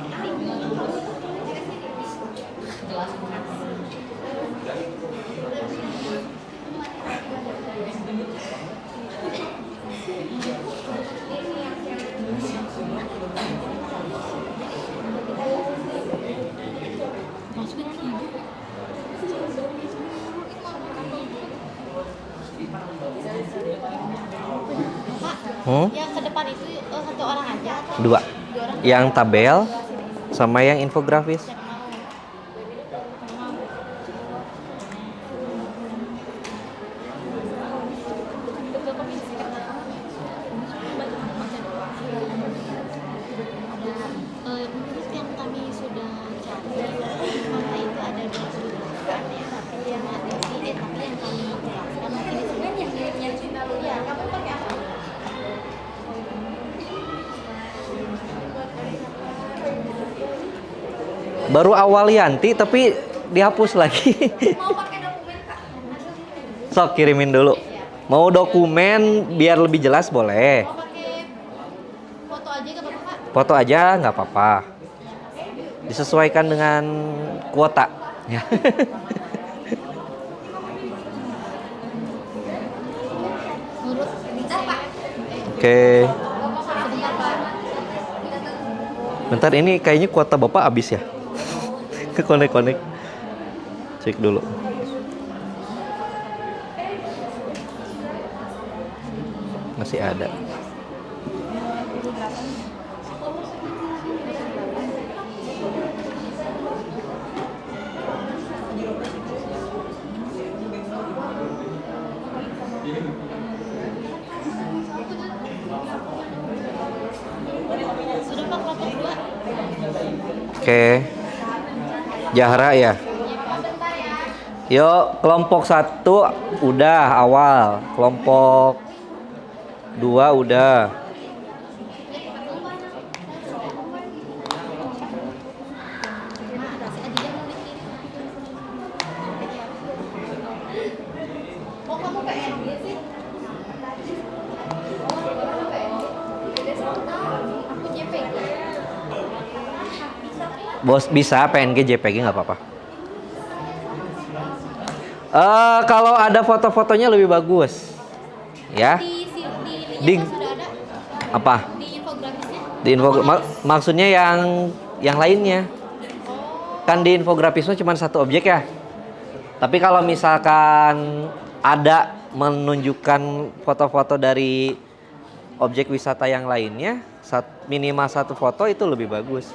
Masukin ke ibu. Pak, yang ke depan itu satu orang aja atau 2. Yang tabel sama yang infografis. Menurut yang kami sudah Baru awal Yanti tapi dihapus lagi. Mau pakai dokumen Kak? Sok kirimin dulu. Mau dokumen biar lebih jelas boleh. Mau pakai foto aja gak apa-apa Kak? Foto aja nggak apa-apa. Disesuaikan dengan kuota. Ya. Nurut Bentar Pak. Oke. sebentar Pak. Bentar ini kayaknya kuota Bapak habis ya. Konek-konek. Cek dulu. Masih ada. Sudah Pak kelompok 2. Oke. Jahra ya. Yuk, kelompok 1 udah awal. Kelompok 2 udah. Oh kamu PNG sih? Aku JPG. Bos bisa PNG JPG nggak apa-apa. Kalau ada foto-fotonya lebih bagus. Ya. Di Di- sudah ada Apa? di infografisnya. Di maksudnya yang lainnya. Kan di infografisnya cuma satu objek ya. Tapi kalau misalkan ada menunjukkan foto-foto dari objek wisata yang lainnya, minimal satu foto itu lebih bagus.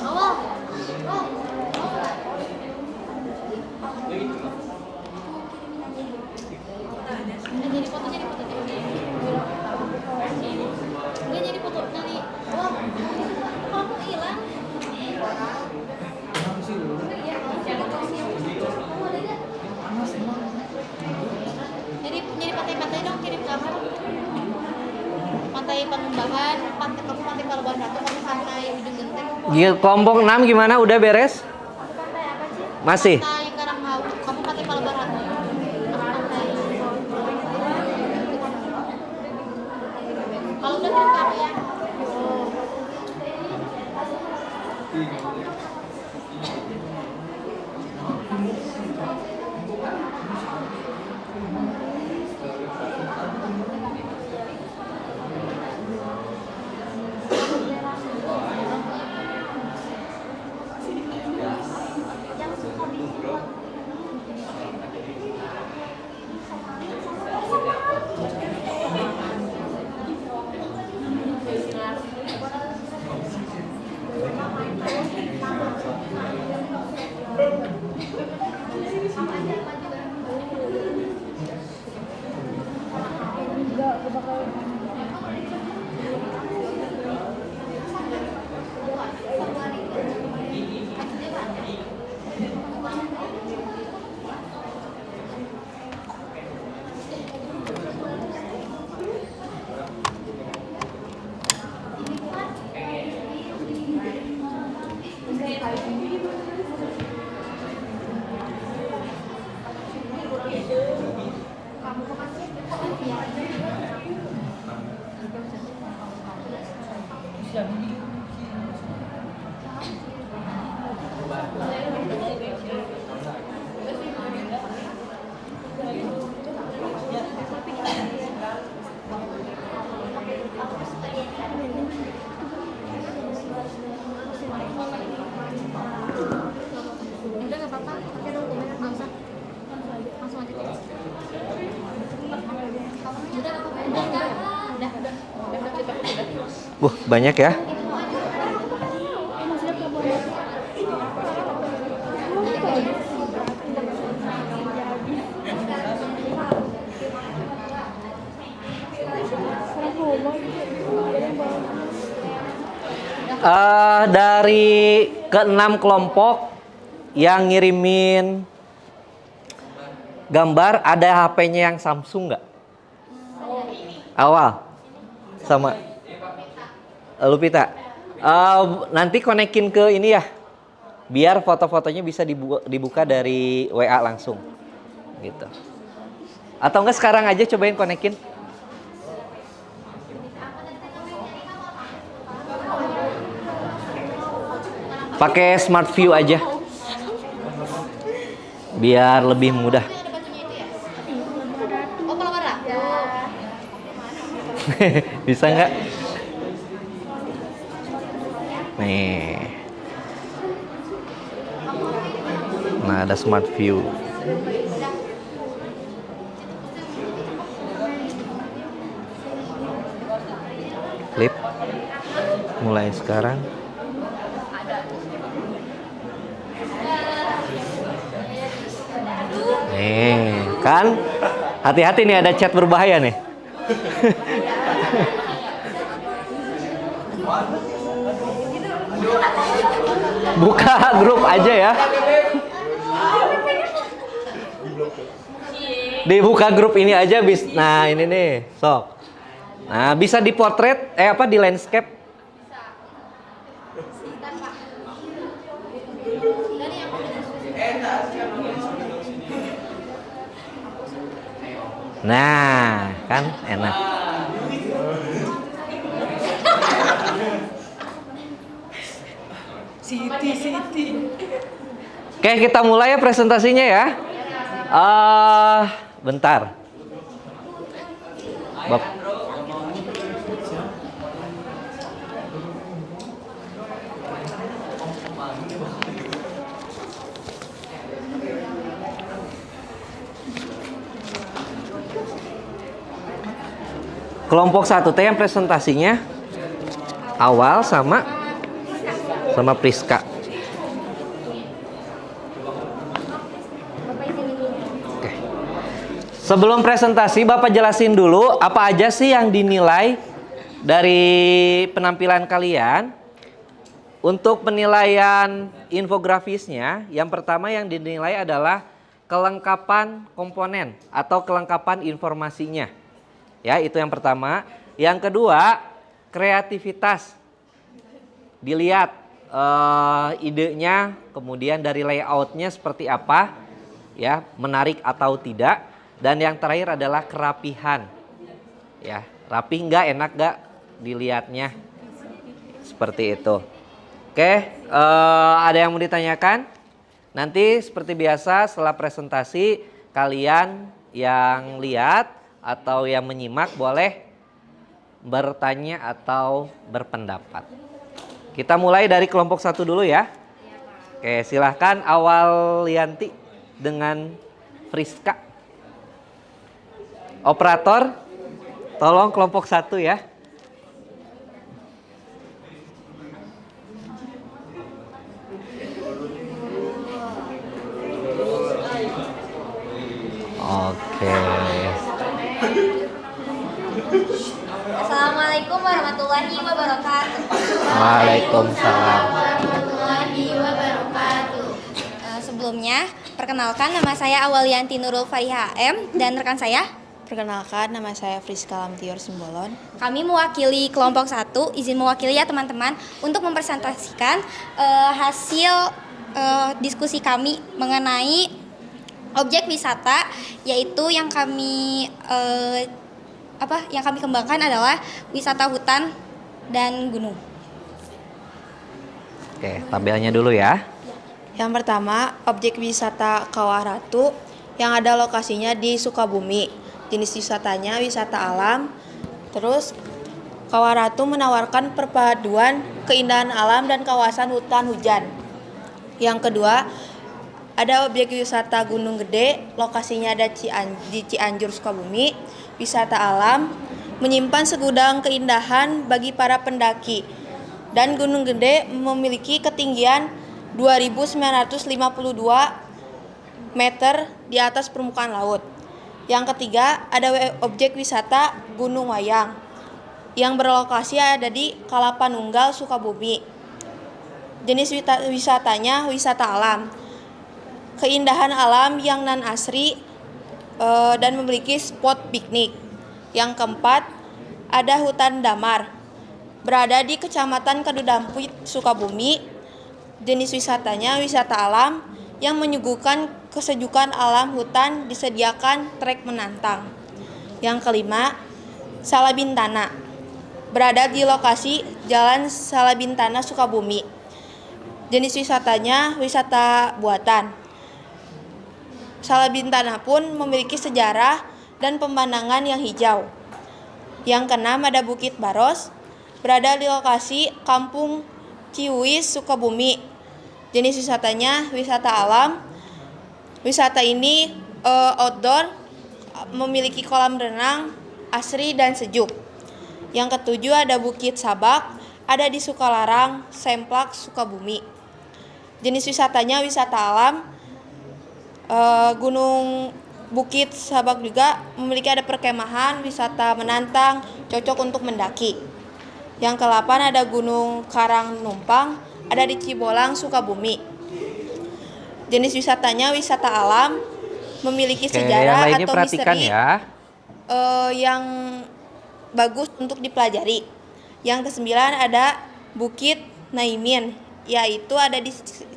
Awal. Jadi foto deh. Nggak jadi foto dari. Wah, kamu hilang. Jadi pantai-pantai dong kirim gambar. Pantai Pangembangan, pantai Palabuhan Ratu, pantai Ujung Genteng. Kelompok 6 gimana? Udah beres? Masih? Pantai Karanghau, kamu pantai Palabuhan Ratu. Pantai. Kalau udah kirim kamu ya. Udah nggak apa-apa, pakai dokumen nggak usah. Langsung aja. Udah nggak apa-apa. Udah. Banyak ya. Dari keenam kelompok yang ngirimin gambar, ada HP-nya yang Samsung nggak? Awal sama Lupita. Nanti konekin ke ini ya, biar foto-fotonya bisa dibuka dari WA langsung, gitu. Atau enggak sekarang aja cobain konekin. Pakai Smart View aja, biar lebih mudah. Oh, kalau warna? Bisa nggak? Nih. Nah, ada Smart View. Flip. Mulai sekarang. Nih, kan? Hati-hati nih, ada chat berbahaya nih. Buka grup aja ya. Dibuka grup ini aja nah ini nih, sok. Nah, bisa di portrait di landscape. Nah, kan enak. Siti. Oke, kita mulai ya presentasinya ya. Bentar. Kelompok 1 yang presentasinya awal sama Priska. Oke. Sebelum presentasi, Bapak jelasin dulu apa aja sih yang dinilai dari penampilan kalian. Untuk penilaian infografisnya, yang pertama yang dinilai adalah kelengkapan komponen atau kelengkapan informasinya. Ya, itu yang pertama. Yang kedua, kreativitas. Dilihat idenya, kemudian dari layoutnya seperti apa, ya, menarik atau tidak. Dan yang terakhir adalah kerapihan. Ya, rapi nggak, enak nggak dilihatnya. Seperti itu. Oke, ada yang mau ditanyakan? Nanti seperti biasa setelah presentasi, kalian yang lihat atau yang menyimak boleh bertanya atau berpendapat. Kita mulai dari kelompok 1 dulu ya. Oke, silahkan Awal Lianti dengan Friska. Operator, tolong kelompok 1 ya. Oke. Assalamualaikum warahmatullahi wabarakatuh. Waalaikumsalam. Sebelumnya, perkenalkan nama saya Awalianti Nurul Fariha M dan rekan saya. Perkenalkan, nama saya Friska Lamtior Simbolon. Kami mewakili kelompok 1, izin mewakili ya teman-teman, untuk mempresentasikan hasil diskusi kami mengenai objek wisata, yaitu yang kami kembangkan adalah wisata hutan dan gunung. Oke, tabelnya dulu ya. Yang pertama, objek wisata Kawah Ratu yang ada lokasinya di Sukabumi. Jenis wisatanya wisata alam. Terus Kawah Ratu menawarkan perpaduan keindahan alam dan kawasan hutan hujan. Yang kedua, ada objek wisata Gunung Gede, lokasinya ada di Cianjur, Sukabumi. Wisata alam menyimpan segudang keindahan bagi para pendaki. Dan Gunung Gede memiliki ketinggian 2.952 meter di atas permukaan laut. Yang ketiga, ada objek wisata Gunung Wayang yang berlokasi ada di Kalapanunggal, Sukabumi. Jenis wisatanya wisata alam. Keindahan alam yang non asri dan memiliki spot piknik. Yang keempat, ada hutan damar. Berada di Kecamatan Kadudampit, Sukabumi. Jenis wisatanya wisata alam yang menyuguhkan kesejukan alam hutan, disediakan trek menantang. Yang kelima, Salabintana. Berada di lokasi Jalan Salabintana, Sukabumi. Jenis wisatanya wisata buatan. Salabintana pun memiliki sejarah dan pemandangan yang hijau. Yang keenam ada Bukit Baros, berada di lokasi Kampung Ciuis, Sukabumi. Jenis wisatanya wisata alam. Wisata ini outdoor, memiliki kolam renang asri dan sejuk. Yang ketujuh ada Bukit Sabak, ada di Sukalarang, Semplak, Sukabumi. Jenis wisatanya wisata alam. Gunung Bukit Sabak juga memiliki ada perkemahan, wisata menantang, cocok untuk mendaki. Yang ke-8 ada Gunung Karang Numpang, ada di Cibolang, Sukabumi. Jenis wisatanya wisata alam, memiliki sejarah yang lainnya atau perhatikan misteri ya. yang bagus untuk dipelajari. Yang ke-9 ada Bukit Naimin, yaitu ada di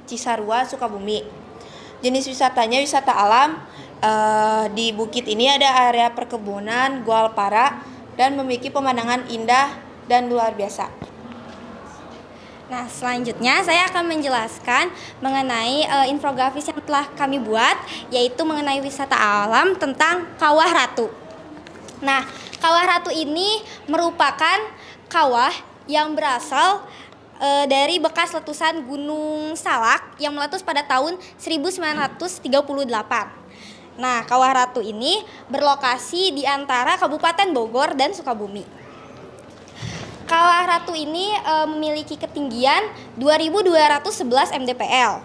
Cisarua, Sukabumi. Jenis wisatanya wisata alam. Di bukit ini ada area perkebunan, goa para, dan memiliki pemandangan indah dan luar biasa. Nah, selanjutnya saya akan menjelaskan mengenai infografis yang telah kami buat, yaitu mengenai wisata alam tentang Kawah Ratu. Nah, Kawah Ratu ini merupakan kawah yang berasal dari bekas letusan Gunung Salak yang meletus pada tahun 1938. Nah, Kawah Ratu ini berlokasi di antara Kabupaten Bogor dan Sukabumi. Kawah Ratu ini memiliki ketinggian 2.211 mdpl.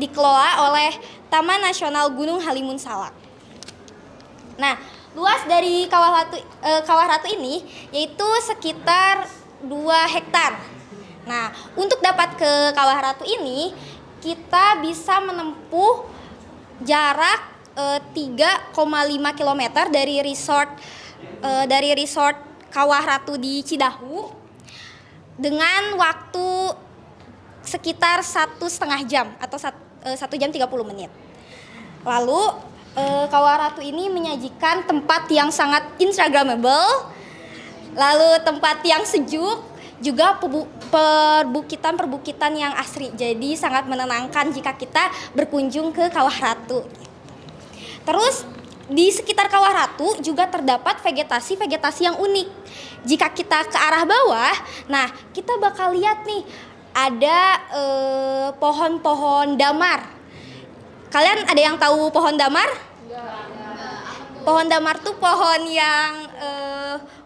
Dikelola oleh Taman Nasional Gunung Halimun Salak. Nah, luas dari Kawah Ratu ini yaitu sekitar 2 hektar. Nah, untuk dapat ke Kawah Ratu ini, kita bisa menempuh jarak 3,5 km dari resort Kawah Ratu di Cidahu dengan waktu sekitar 1,5 jam atau 1 jam 30 menit. Lalu, Kawah Ratu ini menyajikan tempat yang sangat instagramable, lalu tempat yang sejuk, juga perbukitan yang asri. Jadi sangat menenangkan jika kita berkunjung ke Kawah Ratu. Terus di sekitar Kawah Ratu juga terdapat vegetasi yang unik. Jika kita ke arah bawah, nah kita bakal lihat nih ada pohon-pohon damar. Kalian ada yang tahu pohon damar? Pohon damar tuh pohon yang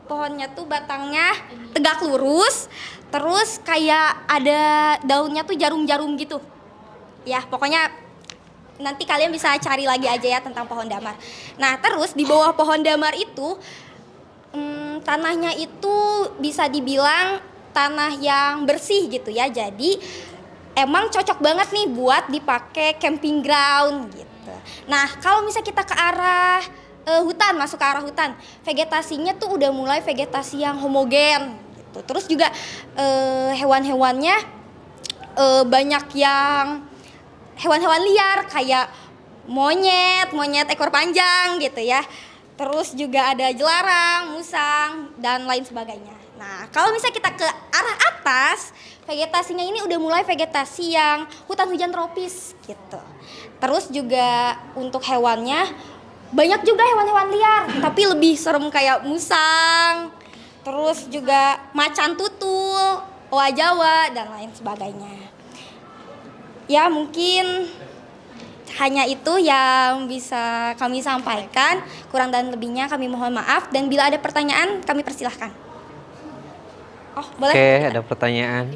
pohonnya tuh batangnya tegak lurus, terus kayak ada daunnya tuh jarum-jarum gitu. Ya, pokoknya nanti kalian bisa cari lagi aja ya tentang pohon damar. Nah, terus di bawah pohon damar itu tanahnya itu bisa dibilang tanah yang bersih gitu ya. Jadi emang cocok banget nih buat dipakai camping ground gitu. Nah, kalau misalnya kita ke arah masuk ke arah hutan, vegetasinya tuh udah mulai vegetasi yang homogen gitu. Terus juga hewan-hewannya banyak yang hewan-hewan liar kayak monyet ekor panjang gitu ya. Terus juga ada jelarang, musang, dan lain sebagainya. Nah, kalau misalnya kita ke arah atas, vegetasinya ini udah mulai vegetasi yang hutan hujan tropis gitu. Terus juga untuk hewannya banyak juga hewan-hewan liar, tapi lebih serem kayak musang, terus juga macan tutul, oa Jawa, dan lain sebagainya. Ya, mungkin hanya itu yang bisa kami sampaikan. Kurang dan lebihnya kami mohon maaf, dan bila ada pertanyaan kami persilahkan. Oh, boleh? Oke, ada pertanyaan.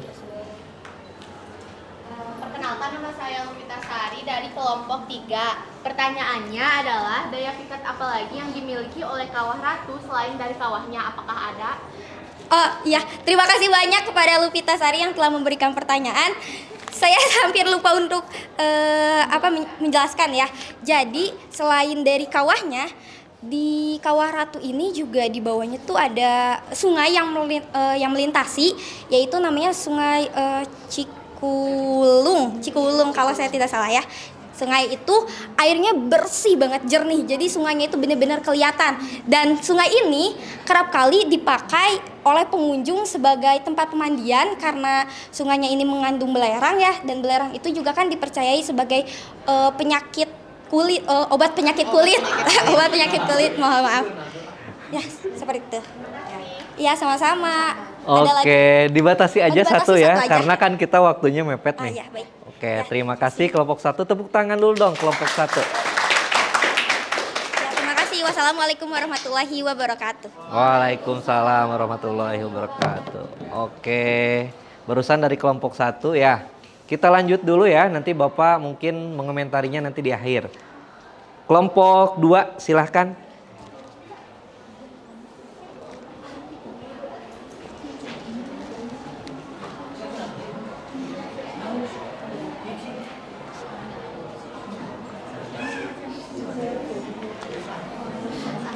Perkenalkan, nama saya Lupita Sari dari kelompok 3. Pertanyaannya adalah, daya pikat apa lagi yang dimiliki oleh Kawah Ratu selain dari kawahnya? Apakah ada? Oh iya, terima kasih banyak kepada Lupita Sari yang telah memberikan pertanyaan. saya hampir lupa untuk menjelaskan ya. Jadi selain dari kawahnya, di Kawah Ratu ini juga di bawahnya tuh ada sungai yang melintasi, yaitu namanya Sungai Cikulung kalau saya tidak salah ya. Sungai itu airnya bersih banget, jernih. Jadi sungainya itu benar-benar kelihatan. Dan sungai ini kerap kali dipakai oleh pengunjung sebagai tempat pemandian karena sungainya ini mengandung belerang ya. Dan belerang itu juga kan dipercayai sebagai penyakit kulit, obat penyakit kulit. Obat penyakit kulit, mohon maaf. Ya, seperti itu. Ya, sama-sama. Oke, dibatasi aja Dibatasi satu ya, satu aja. karena kan kita waktunya mepet nih. Ya, baik. Oke, terima kasih kelompok 1. Tepuk tangan dulu dong kelompok 1. Ya, terima kasih. Wassalamualaikum warahmatullahi wabarakatuh. Waalaikumsalam warahmatullahi wabarakatuh. Oke, barusan dari kelompok 1 ya. Kita lanjut dulu ya, nanti Bapak mungkin mengomentarinya nanti di akhir. Kelompok 2 silahkan.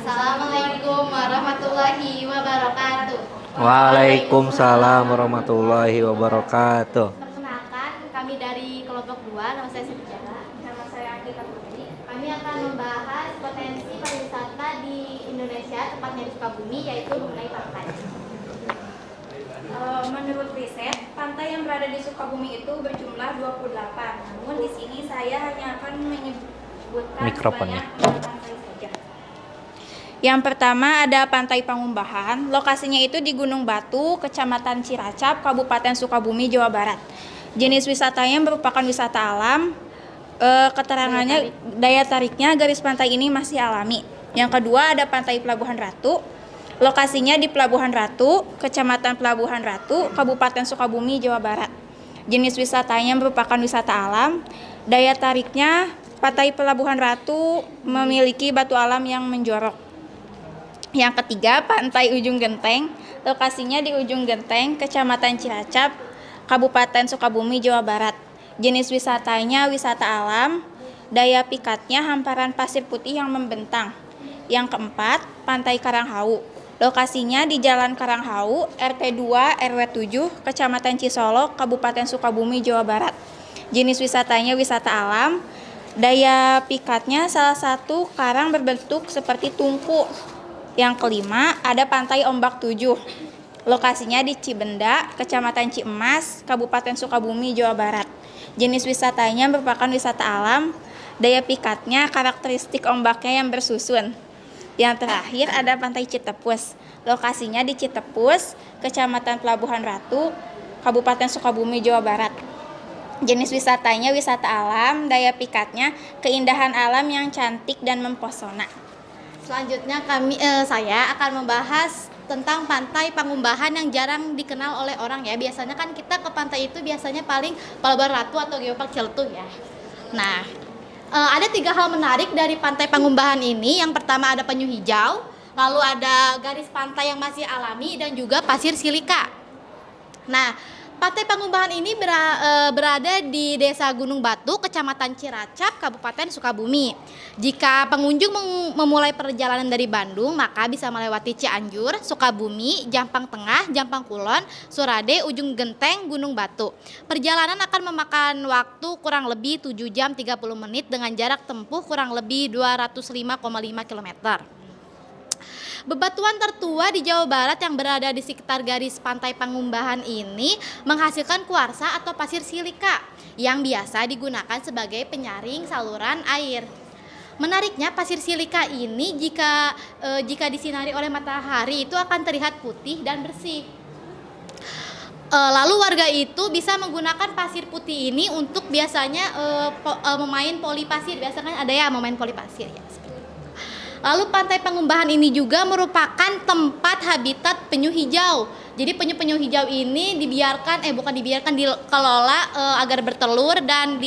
Assalamualaikum warahmatullahi wabarakatuh. Waalaikumsalam warahmatullahi wabarakatuh. Perkenalkan, kami dari kelompok 2, nama saya Siti Jara. Nama saya Angkita Putri. Kami akan membahas potensi pariwisata di Indonesia, tepatnya di Sukabumi, yaitu mengenai pantai. Menurut riset, pantai yang berada di Sukabumi itu berjumlah 28. Namun di sini saya hanya akan menyebutkan Mikrofonnya. sebanyak 2 pantai saja. Yang pertama ada Pantai Pangumbahan. Lokasinya itu di Gunung Batu, Kecamatan Ciracap, Kabupaten Sukabumi, Jawa Barat. Jenis wisatanya merupakan wisata alam. Keterangannya daya tariknya garis pantai ini masih alami. Yang kedua ada Pantai Pelabuhan Ratu. Lokasinya di Pelabuhan Ratu, Kecamatan Pelabuhan Ratu, Kabupaten Sukabumi, Jawa Barat. Jenis wisatanya merupakan wisata alam. Daya tariknya Pantai Pelabuhan Ratu memiliki batu alam yang menjorok. Yang ketiga, Pantai Ujung Genteng. Lokasinya di Ujung Genteng, Kecamatan Cilacap, Kabupaten Sukabumi, Jawa Barat. Jenis wisatanya wisata alam. Daya pikatnya hamparan pasir putih yang membentang. Yang keempat, Pantai Karanghau. Lokasinya di Jalan Karanghau, RT 2 RW 7, Kecamatan Cisolok, Kabupaten Sukabumi, Jawa Barat. Jenis wisatanya wisata alam. Daya pikatnya salah satu karang berbentuk seperti tungku. Yang kelima, ada Pantai Ombak 7. Lokasinya di Cibenda, Kecamatan Ciemas, Kabupaten Sukabumi, Jawa Barat. Jenis wisatanya merupakan wisata alam. Daya pikatnya karakteristik ombaknya yang bersusun. Yang terakhir ada Pantai Citepus. Lokasinya di Citepus, Kecamatan Pelabuhan Ratu, Kabupaten Sukabumi, Jawa Barat. Jenis wisatanya wisata alam. Daya pikatnya keindahan alam yang cantik dan mempesona. Selanjutnya saya akan membahas tentang Pantai Pangumbahan yang jarang dikenal oleh orang ya. Biasanya kan kita ke pantai itu biasanya paling Pelabuhan Ratu atau Geopark Ciletuh ya. Nah, ada 3 hal menarik dari Pantai Pangumbahan ini. Yang pertama ada penyu hijau, lalu ada garis pantai yang masih alami dan juga pasir silika. Nah, Pantai Pangumbahan ini berada di Desa Gunung Batu, Kecamatan Ciracap, Kabupaten Sukabumi. Jika pengunjung memulai perjalanan dari Bandung, maka bisa melewati Cianjur, Sukabumi, Jampang Tengah, Jampang Kulon, Surade, Ujung Genteng, Gunung Batu. Perjalanan akan memakan waktu kurang lebih 7 jam 30 menit dengan jarak tempuh kurang lebih 205,5 km. Bebatuan tertua di Jawa Barat yang berada di sekitar garis Pantai Pangumbahan ini menghasilkan kuarsa atau pasir silika yang biasa digunakan sebagai penyaring saluran air. Menariknya, pasir silika ini jika disinari oleh matahari itu akan terlihat putih dan bersih. Lalu warga itu bisa menggunakan pasir putih ini untuk biasanya memain poli pasir. Biasanya ada ya memain poli pasir ya. Lalu Pantai Pangumbahan ini juga merupakan tempat habitat penyu hijau. Jadi penyu-penyu hijau ini dikelola agar bertelur dan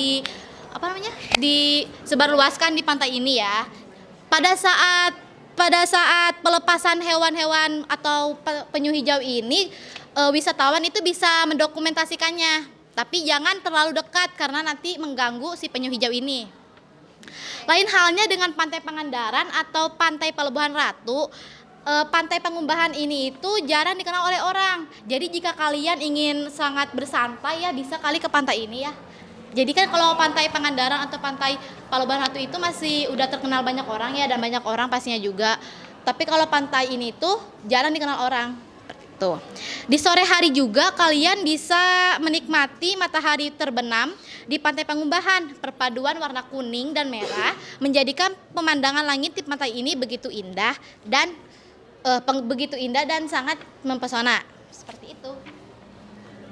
disebarluaskan di pantai ini ya. Pada saat pelepasan hewan-hewan atau penyu hijau ini, wisatawan itu bisa mendokumentasikannya. Tapi jangan terlalu dekat karena nanti mengganggu si penyu hijau ini. Lain halnya dengan Pantai Pangandaran atau Pantai Pelabuhan Ratu. Pantai Pangumbahan ini itu jarang dikenal oleh orang. Jadi jika kalian ingin sangat bersantai ya bisa kali ke pantai ini ya. Jadi kan kalau Pantai Pangandaran atau Pantai Pelabuhan Ratu itu masih udah terkenal banyak orang ya, dan banyak orang pastinya juga. Tapi kalau pantai ini tuh jarang dikenal orang. Tuh. Di sore hari juga kalian bisa menikmati matahari terbenam di Pantai Pangumbahan. Perpaduan warna kuning dan merah menjadikan pemandangan langit di pantai ini begitu indah dan sangat mempesona. Seperti itu.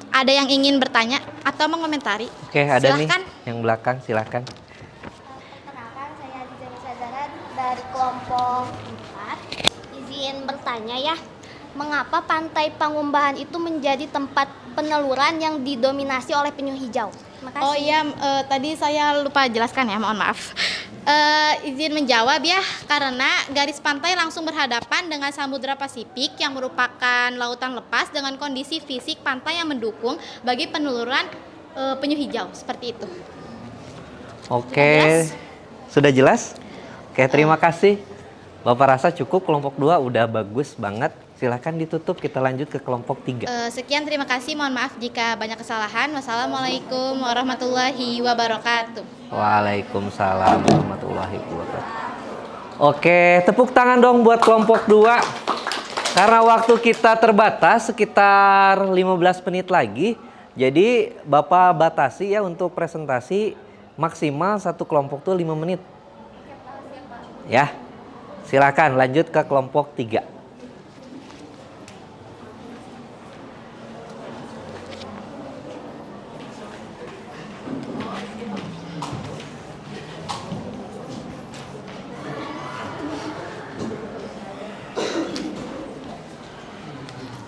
Ada yang ingin bertanya atau mengomentari? Oke, ada Silahkan. nih yang belakang, silahkan. Perkenalkan, saya Diza Sadara dari kelompok 4. Izin bertanya ya, mengapa Pantai Pangumbahan itu menjadi tempat peneluran yang didominasi oleh penyu hijau? Terima kasih. Oh iya, tadi saya lupa jelaskan ya, mohon maaf. Izin menjawab ya, karena garis pantai langsung berhadapan dengan Samudra Pasifik yang merupakan lautan lepas dengan kondisi fisik pantai yang mendukung bagi peneluran penyu hijau, seperti itu. Oke, sudah jelas? Oke, terima kasih. Bapak rasa cukup kelompok 2 udah bagus banget. Silahkan ditutup, kita lanjut ke kelompok 3. Sekian, terima kasih, mohon maaf jika banyak kesalahan. Wassalamualaikum warahmatullahi wabarakatuh. Waalaikumsalam warahmatullahi wabarakatuh. Oke, tepuk tangan dong buat kelompok 2. Karena waktu kita terbatas sekitar 15 menit lagi. Jadi Bapak batasi ya untuk presentasi maksimal satu kelompok tuh 5 menit. Ya, silakan lanjut ke kelompok 3.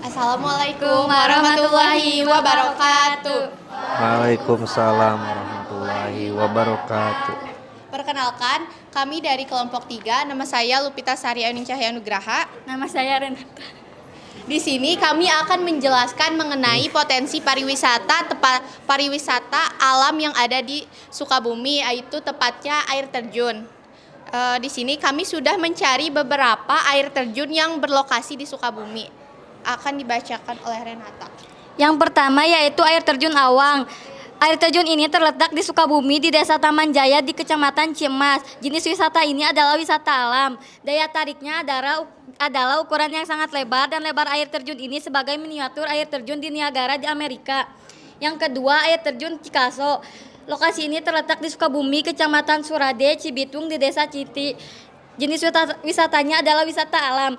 Assalamualaikum warahmatullahi wabarakatuh. Waalaikumsalam warahmatullahi wabarakatuh. Perkenalkan, kami dari kelompok 3, nama saya Lupita Sari Ayuning Cahya Nugraha. Nama saya Renata. Di sini kami akan menjelaskan mengenai potensi pariwisata alam yang ada di Sukabumi, yaitu tepatnya air terjun. Di sini kami sudah mencari beberapa air terjun yang berlokasi di Sukabumi. Akan dibacakan oleh Renata. Yang pertama yaitu air terjun Awang. Air terjun ini terletak di Sukabumi di Desa Taman Jaya di Kecamatan Cimas. Jenis wisata ini adalah wisata alam. Daya tariknya adalah ukuran yang sangat lebar dan lebar air terjun ini sebagai miniatur air terjun di Niagara di Amerika. Yang kedua, air terjun Cikaso. Lokasi ini terletak di Sukabumi, Kecamatan Surade, Cibitung di Desa Citi. Jenis wisatanya adalah wisata alam.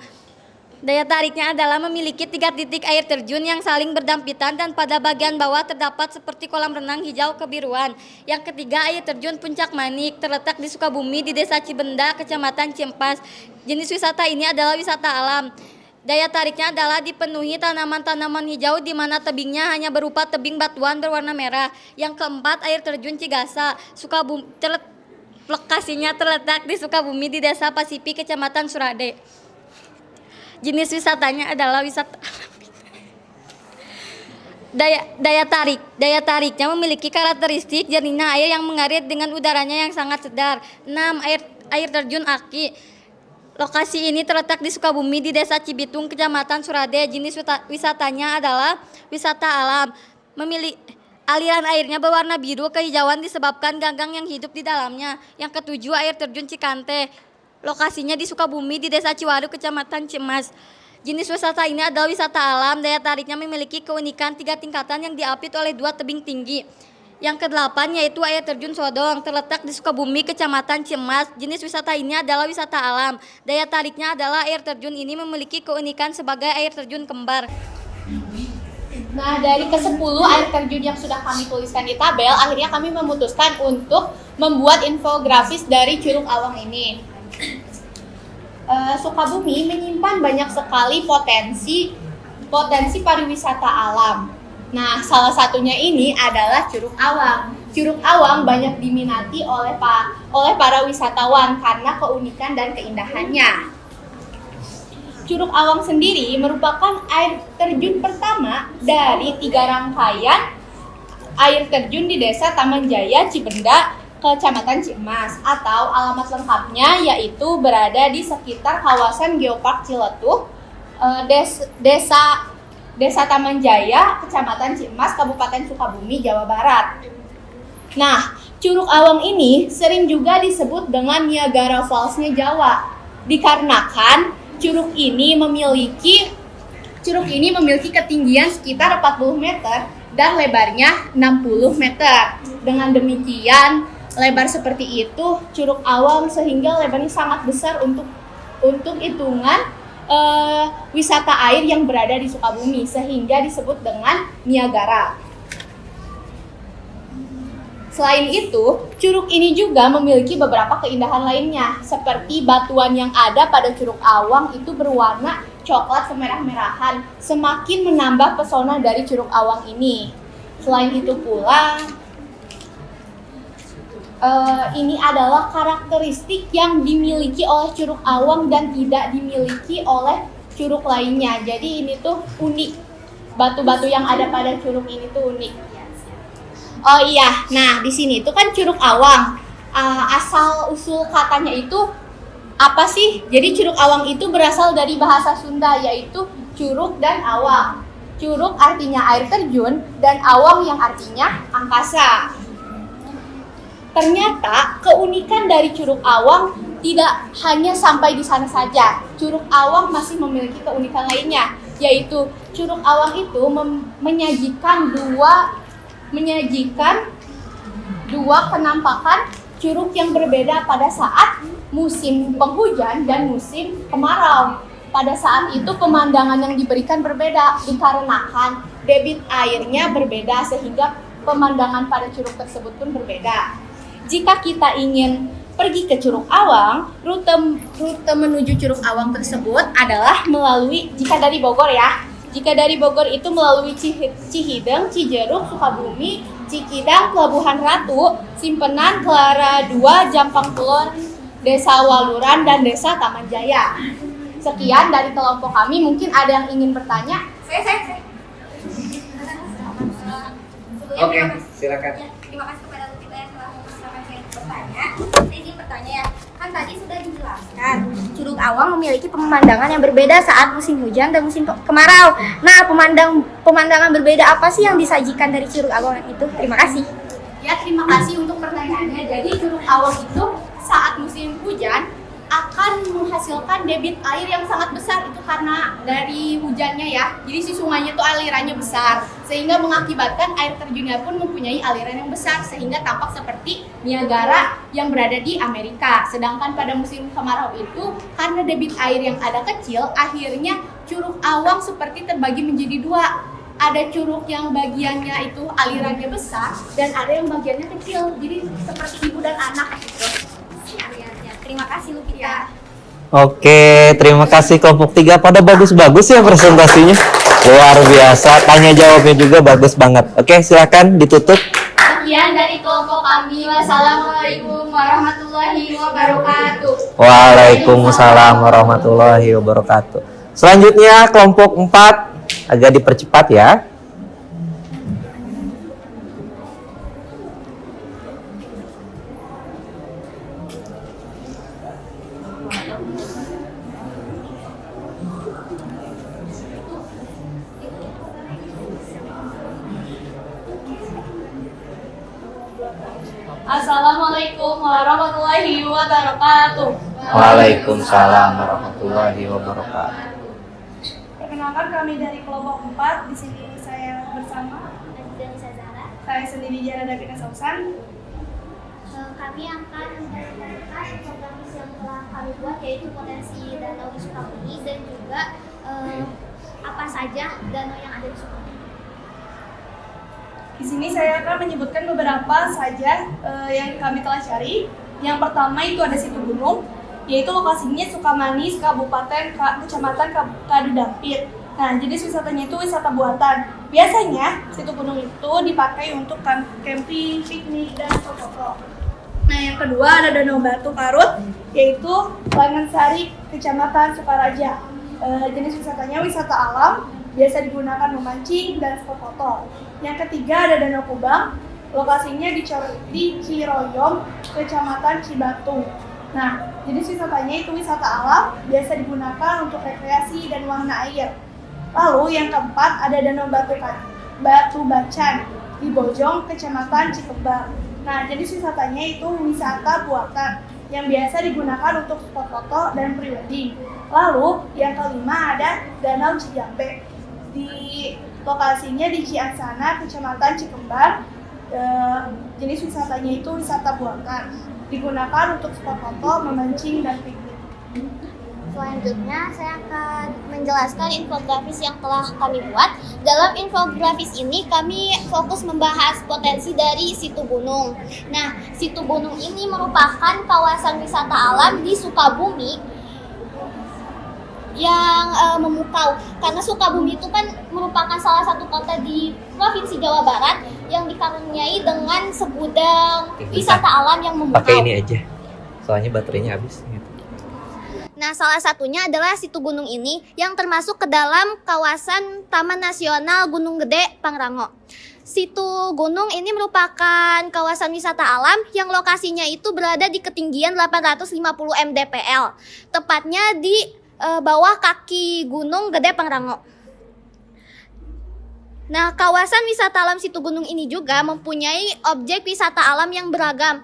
Daya tariknya adalah memiliki 3 titik air terjun yang saling berdampitan dan pada bagian bawah terdapat seperti kolam renang hijau kebiruan. Yang ketiga, air terjun Puncak Manik terletak di Sukabumi di Desa Cibenda, Kecamatan Ciempas. Jenis wisata ini adalah wisata alam. Daya tariknya adalah dipenuhi tanaman-tanaman hijau di mana tebingnya hanya berupa tebing batuan berwarna merah. Yang keempat, air terjun Cigasa. Lokasinya terletak di Sukabumi di Desa Pasifik, Kecamatan Surade. Jenis wisatanya adalah wisata Daya tariknya memiliki karakteristik jernihnya air yang mengalir dengan udaranya yang sangat segar. 6. Air terjun Aki. Lokasi ini terletak di Sukabumi di Desa Cibitung, Kecamatan Surade. Jenis wisatanya adalah wisata alam. Aliran airnya berwarna biru kehijauan disebabkan ganggang yang hidup di dalamnya. Yang ketujuh, air terjun Cikante. Lokasinya di Sukabumi di Desa Ciwaduk, Kecamatan Cimas. Jenis wisata ini adalah wisata alam. Daya tariknya memiliki keunikan 3 tingkatan yang diapit oleh 2 tebing tinggi. Yang kedelapan yaitu air terjun Sodong, terletak di Sukabumi, Kecamatan Cimas. Jenis wisata ini adalah wisata alam. Daya tariknya adalah air terjun ini memiliki keunikan sebagai air terjun kembar. Nah, dari ke-10 air terjun yang sudah kami tuliskan di tabel, akhirnya kami memutuskan untuk membuat infografis dari Curug Awang ini. Sukabumi menyimpan banyak sekali potensi pariwisata alam. Nah, salah satunya ini adalah Curug Awang. Curug Awang banyak diminati oleh para wisatawan karena keunikan dan keindahannya. Curug Awang sendiri merupakan air terjun pertama dari 3 rangkaian air terjun di Desa Taman Jaya, Cibenda, Kecamatan Cimas, atau alamat lengkapnya yaitu berada di sekitar kawasan Geopark Ciletuh, Desa Taman Jaya, Kecamatan Cimas, Kabupaten Sukabumi, Jawa Barat. Nah, Curug Awang ini sering juga disebut dengan Niagara Falls-nya Jawa, dikarenakan curug ini memiliki ketinggian sekitar 40 meter dan lebarnya 60 meter. Dengan demikian, lebar seperti itu Curug Awang sehingga lebarnya sangat besar untuk hitungan wisata air yang berada di Sukabumi, sehingga disebut dengan Niagara. Selain itu, curug ini juga memiliki beberapa keindahan lainnya, seperti batuan yang ada pada Curug Awang itu berwarna coklat kemerah-merahan, semakin menambah pesona dari Curug Awang ini. Selain itu pula, ini adalah karakteristik yang dimiliki oleh Curug Awang dan tidak dimiliki oleh curug lainnya. Jadi ini tuh unik. Batu-batu yang ada pada curug ini tuh unik. Oh iya, nah di sini itu kan Curug Awang. Asal usul katanya itu apa sih? Jadi Curug Awang itu berasal dari bahasa Sunda, yaitu curug dan awang. Curug artinya air terjun dan awang yang artinya angkasa. Ternyata keunikan dari Curug Awang tidak hanya sampai di sana saja. Curug Awang masih memiliki keunikan lainnya, yaitu Curug Awang itu menyajikan dua penampakan curug yang berbeda pada saat musim penghujan dan musim kemarau. Pada saat itu pemandangan yang diberikan berbeda dikarenakan debit airnya berbeda, sehingga pemandangan pada curug tersebut pun berbeda. Jika kita ingin pergi ke Curug Awang, rute menuju Curug Awang tersebut adalah melalui, jika dari Bogor itu melalui Cihideng, Cijeruk, Sukabumi, Cikidang, Pelabuhan Ratu, Simpenan, Kelara 2, Jampang Kulon, Desa Waluran, dan Desa Taman Jaya. Sekian dari kelompok kami, mungkin ada yang ingin bertanya? Saya. Oke, silakan. Ya, terima kasih kepada Lupita yang telah mempersilahkan saya untuk bertanya. Saya ingin bertanya ya, kan tadi sudah dijelaskan Curug Awang memiliki pemandangan yang berbeda saat musim hujan dan musim kemarau. Nah, pemandangan berbeda apa sih yang disajikan dari Curug Awang itu? Terima kasih. Ya, terima kasih untuk pertanyaannya. Jadi Curug Awang itu saat musim hujan akan menghasilkan debit air yang sangat besar, itu karena dari hujannya ya. Jadi si sungainya itu alirannya besar, sehingga mengakibatkan air terjunnya pun mempunyai aliran yang besar, sehingga tampak seperti Niagara yang berada di Amerika. Sedangkan pada musim kemarau itu karena debit air yang ada kecil, akhirnya Curug Awang seperti terbagi menjadi dua. Ada curug yang bagiannya itu alirannya besar dan ada yang bagiannya kecil, jadi seperti ibu dan anak gitu. Terima kasih Lupita. Oke, terima kasih kelompok 3. Pada bagus-bagus ya presentasinya. Luar biasa, tanya jawabnya juga bagus banget. Oke, silakan ditutup. Sekian dari kelompok kami. Wassalamualaikum warahmatullahi wabarakatuh. Waalaikumsalam warahmatullahi wabarakatuh. Selanjutnya kelompok 4, agak dipercepat ya. Assalamualaikum warahmatullahi wabarakatuh. Waalaikumsalam warahmatullahi wabarakatuh. Perkenalkan, kami dari kelompok 4. Di sini saya bersama saya sendiri Jara Davina Sausan. Kami akan memberikan program yang telah kami buat, yaitu potensi danau di Sukabumi dan juga apa saja danau yang ada di Sukabumi. Di sini saya akan menyebutkan beberapa saja yang kami telah cari. Yang pertama itu ada situ gunung, yaitu lokasinya Sukamanis, Kecamatan Kadudampit. Nah, jenis wisatanya itu wisata buatan. Biasanya situ gunung itu dipakai untuk camping, piknik, dan foto-foto. Nah, yang kedua ada Danau Batu Parut, yaitu Langansari, Kecamatan Sukaraja. Jenis wisatanya wisata alam. biasa digunakan memancing dan spot foto. Yang ketiga ada Danau Kubang, lokasinya di Ciroyom, Kecamatan Cibatung. Nah, jenis wisatanya itu wisata alam, biasa digunakan untuk rekreasi dan wahana air. Lalu yang keempat ada Danau Batu Bacan di Bojong, Kecamatan Cikembang. Nah, jenis wisatanya itu wisata buatan yang biasa digunakan untuk spot foto dan prewedding. Lalu yang kelima ada Danau Cijambe di lokasinya di Ciansana, Kecamatan Cikembang. Jenis wisatanya itu wisata buatan, digunakan untuk spot foto, memancing, dan piknik. Selanjutnya saya akan menjelaskan infografis yang telah kami buat. Dalam infografis ini kami fokus membahas potensi dari situ gunung. Nah, situ gunung ini merupakan kawasan wisata alam di Sukabumi yang memukau, karena Sukabumi itu kan merupakan salah satu kota di Provinsi Jawa Barat yang dikaruniai dengan segudang wisata alam yang memukau. Pakai ini aja, soalnya baterainya habis. Nah, salah satunya adalah situ gunung ini yang termasuk ke dalam kawasan Taman Nasional Gunung Gede Pangrango. Situ gunung ini merupakan kawasan wisata alam yang lokasinya itu berada di ketinggian 850 mdpl, tepatnya di bawah kaki Gunung Gede Pangrango. Nah, kawasan wisata alam situ gunung ini juga mempunyai objek wisata alam yang beragam.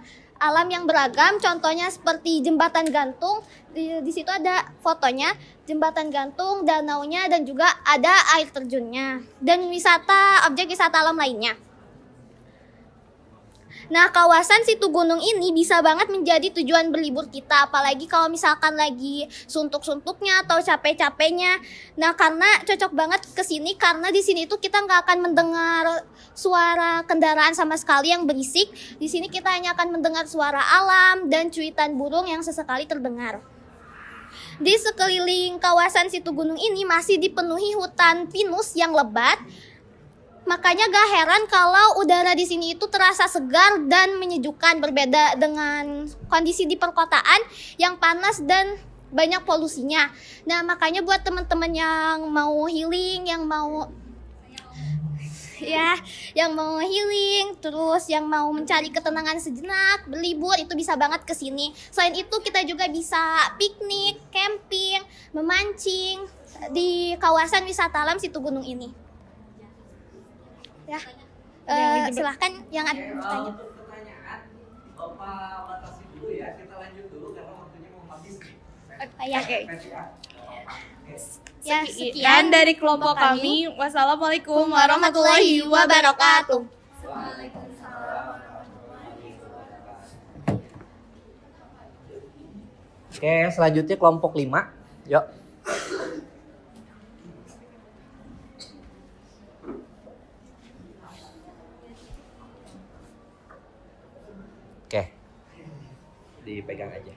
Contohnya seperti jembatan gantung. Di situ ada fotonya, jembatan gantung, danaunya, dan juga ada air terjunnya. Dan objek wisata alam lainnya. Nah, kawasan situ gunung ini bisa banget menjadi tujuan berlibur kita, apalagi kalau misalkan lagi suntuk-suntuknya atau capek-capeknya. Nah, karena cocok banget ke sini karena di sini itu kita nggak akan mendengar suara kendaraan sama sekali yang berisik. Di sini kita hanya akan mendengar suara alam dan cuitan burung yang sesekali terdengar. Di sekeliling kawasan situ gunung ini masih dipenuhi hutan pinus yang lebat. Makanya gak heran kalau udara di sini itu terasa segar dan menyejukkan, berbeda dengan kondisi di perkotaan yang panas dan banyak polusinya. Nah, makanya buat teman-teman yang mau healing, yang mau terus yang mau mencari ketenangan sejenak, berlibur, itu bisa banget ke sini. Selain itu kita juga bisa piknik, camping, memancing di kawasan wisata alam situ gunung ini. Ya, silahkan yang ada bertanya. Pertanyaan, Bapak batasi dulu ya, kita lanjut dulu karena waktunya mau habis. Ya, sekian dari kelompok kami. Wassalamualaikum warahmatullahi wabarakatuh. Oke, selanjutnya kelompok 5. Yuk. Oke, dipegang aja.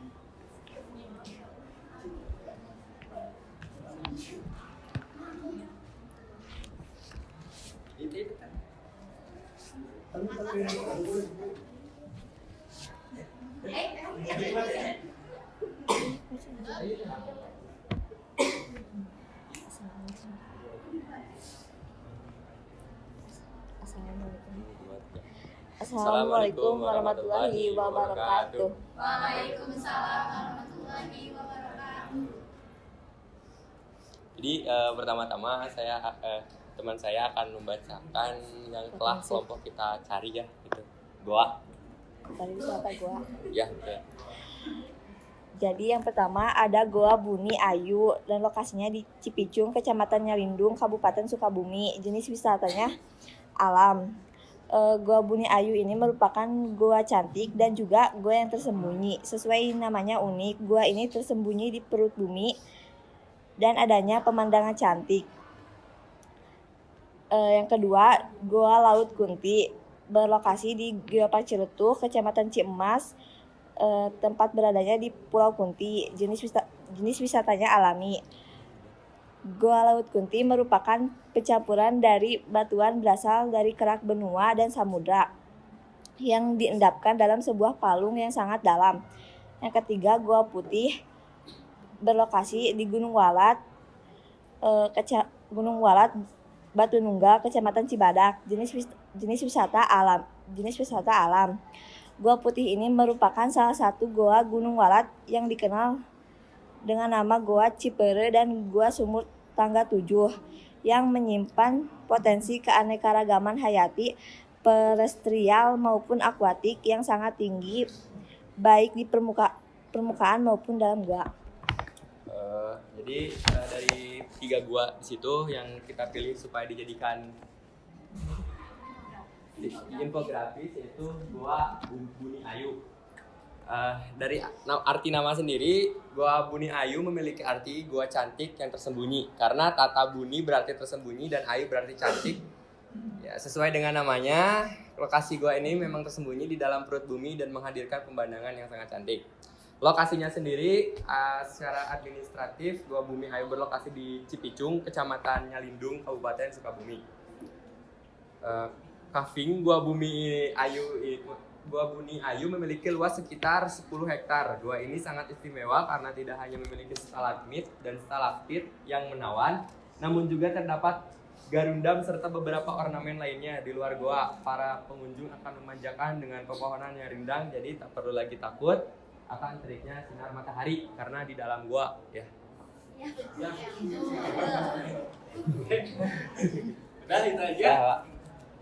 Assalamualaikum warahmatullahi wabarakatuh. Waalaikumsalam warahmatullahi wabarakatuh. Jadi pertama-tama teman saya akan membacakan yang telah kelompok kita cari ya, gitu. Goa. Cari wisata Goa. Ya, betul. Jadi yang pertama ada Goa Buni Ayu dan lokasinya di Cipicung, Kecamatan Nyalindung, Kabupaten Sukabumi. Jenis wisatanya alam. Goa Buni Ayu ini merupakan goa cantik dan juga goa yang tersembunyi. Sesuai namanya unik, goa ini tersembunyi di perut bumi dan adanya pemandangan cantik. Yang kedua, Goa Laut Kunti berlokasi di Geopark Ciletuh, Kecamatan Ciemas. Tempat beradanya di Pulau Kunti. Jenis wisatanya alami. Goa Laut Kunti merupakan pencampuran dari batuan berasal dari kerak benua dan samudra yang diendapkan dalam sebuah palung yang sangat dalam. Yang ketiga, Goa Putih berlokasi di Gunung Walat, Gunung Walat, Batu Nunggal, Kecamatan Cibadak. Jenis wisata alam. Gua Putih ini merupakan salah satu goa Gunung Walat yang dikenal dengan nama Goa Cipere dan Gua Sumur Tangga 7 yang menyimpan potensi keanekaragaman hayati terestrial maupun akuatik yang sangat tinggi baik di permukaan maupun dalam gua. Jadi dari 3 gua di situ yang kita pilih supaya dijadikan infografis yaitu Gua Buni Ayu. Dari arti nama sendiri, Gua Buni Ayu memiliki arti gua cantik yang tersembunyi karena tata buni berarti tersembunyi dan ayu berarti cantik. Ya, sesuai dengan namanya, lokasi gua ini memang tersembunyi di dalam perut bumi dan menghadirkan pemandangan yang sangat cantik. Lokasinya sendiri secara administratif Gua Bumi Ayu berlokasi di Cipicung, Kecamatan Nyalindung, Kabupaten Sukabumi. Kaving Gua Bumi Ayu memiliki luas sekitar 10 hektar. Gua ini sangat istimewa karena tidak hanya memiliki stalagmit dan stalaktit yang menawan, namun juga terdapat garundam serta beberapa ornamen lainnya. Di luar gua, para pengunjung akan memanjakan dengan pepohonan yang rindang, jadi tak perlu lagi takut akan teriknya sinar matahari karena di dalam gua ya. Udah itu aja.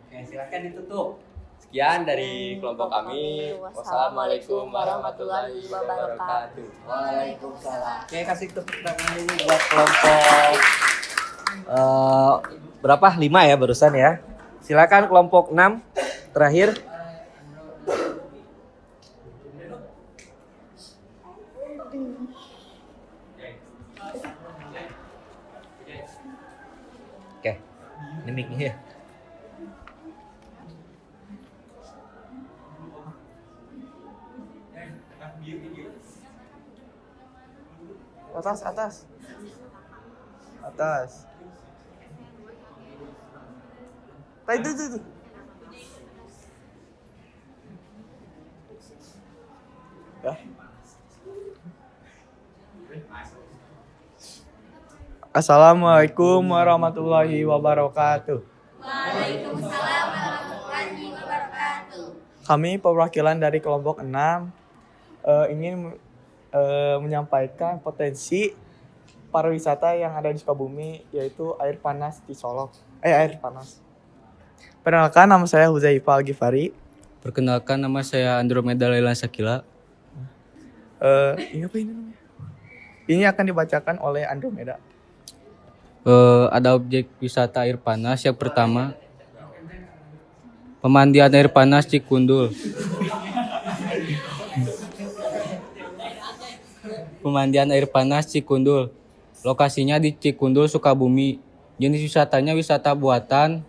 Oke, silakan ditutup. Sekian dari kelompok kami. Wassalamualaikum warahmatullahi wabarakatuh. Waalaikumsalam. Oke, kasih tepuk tangan dulu buat kelompok berapa? 5 ya barusan ya. Silakan kelompok 6 terakhir. Oke, ini mic-nya ya. Atas. Itu. Ya. Assalamualaikum warahmatullahi wabarakatuh. Waalaikumsalam warahmatullahi wabarakatuh. Kami perwakilan dari kelompok 6 ingin menyampaikan potensi pariwisata yang ada di Sukabumi, yaitu air panas Cisolok. Air panas. Perkenalkan, nama saya Huzaifal Al-Ghifari. Perkenalkan, nama saya Andromeda Laila Sakila. Ini apa ini namanya? Ini akan dibacakan oleh Andromeda. Ada objek wisata air panas. Yang pertama, pemandian air panas Cikundul. Pemandian air panas Cikundul. Lokasinya di Cikundul, Sukabumi. Jenis wisatanya wisata buatan.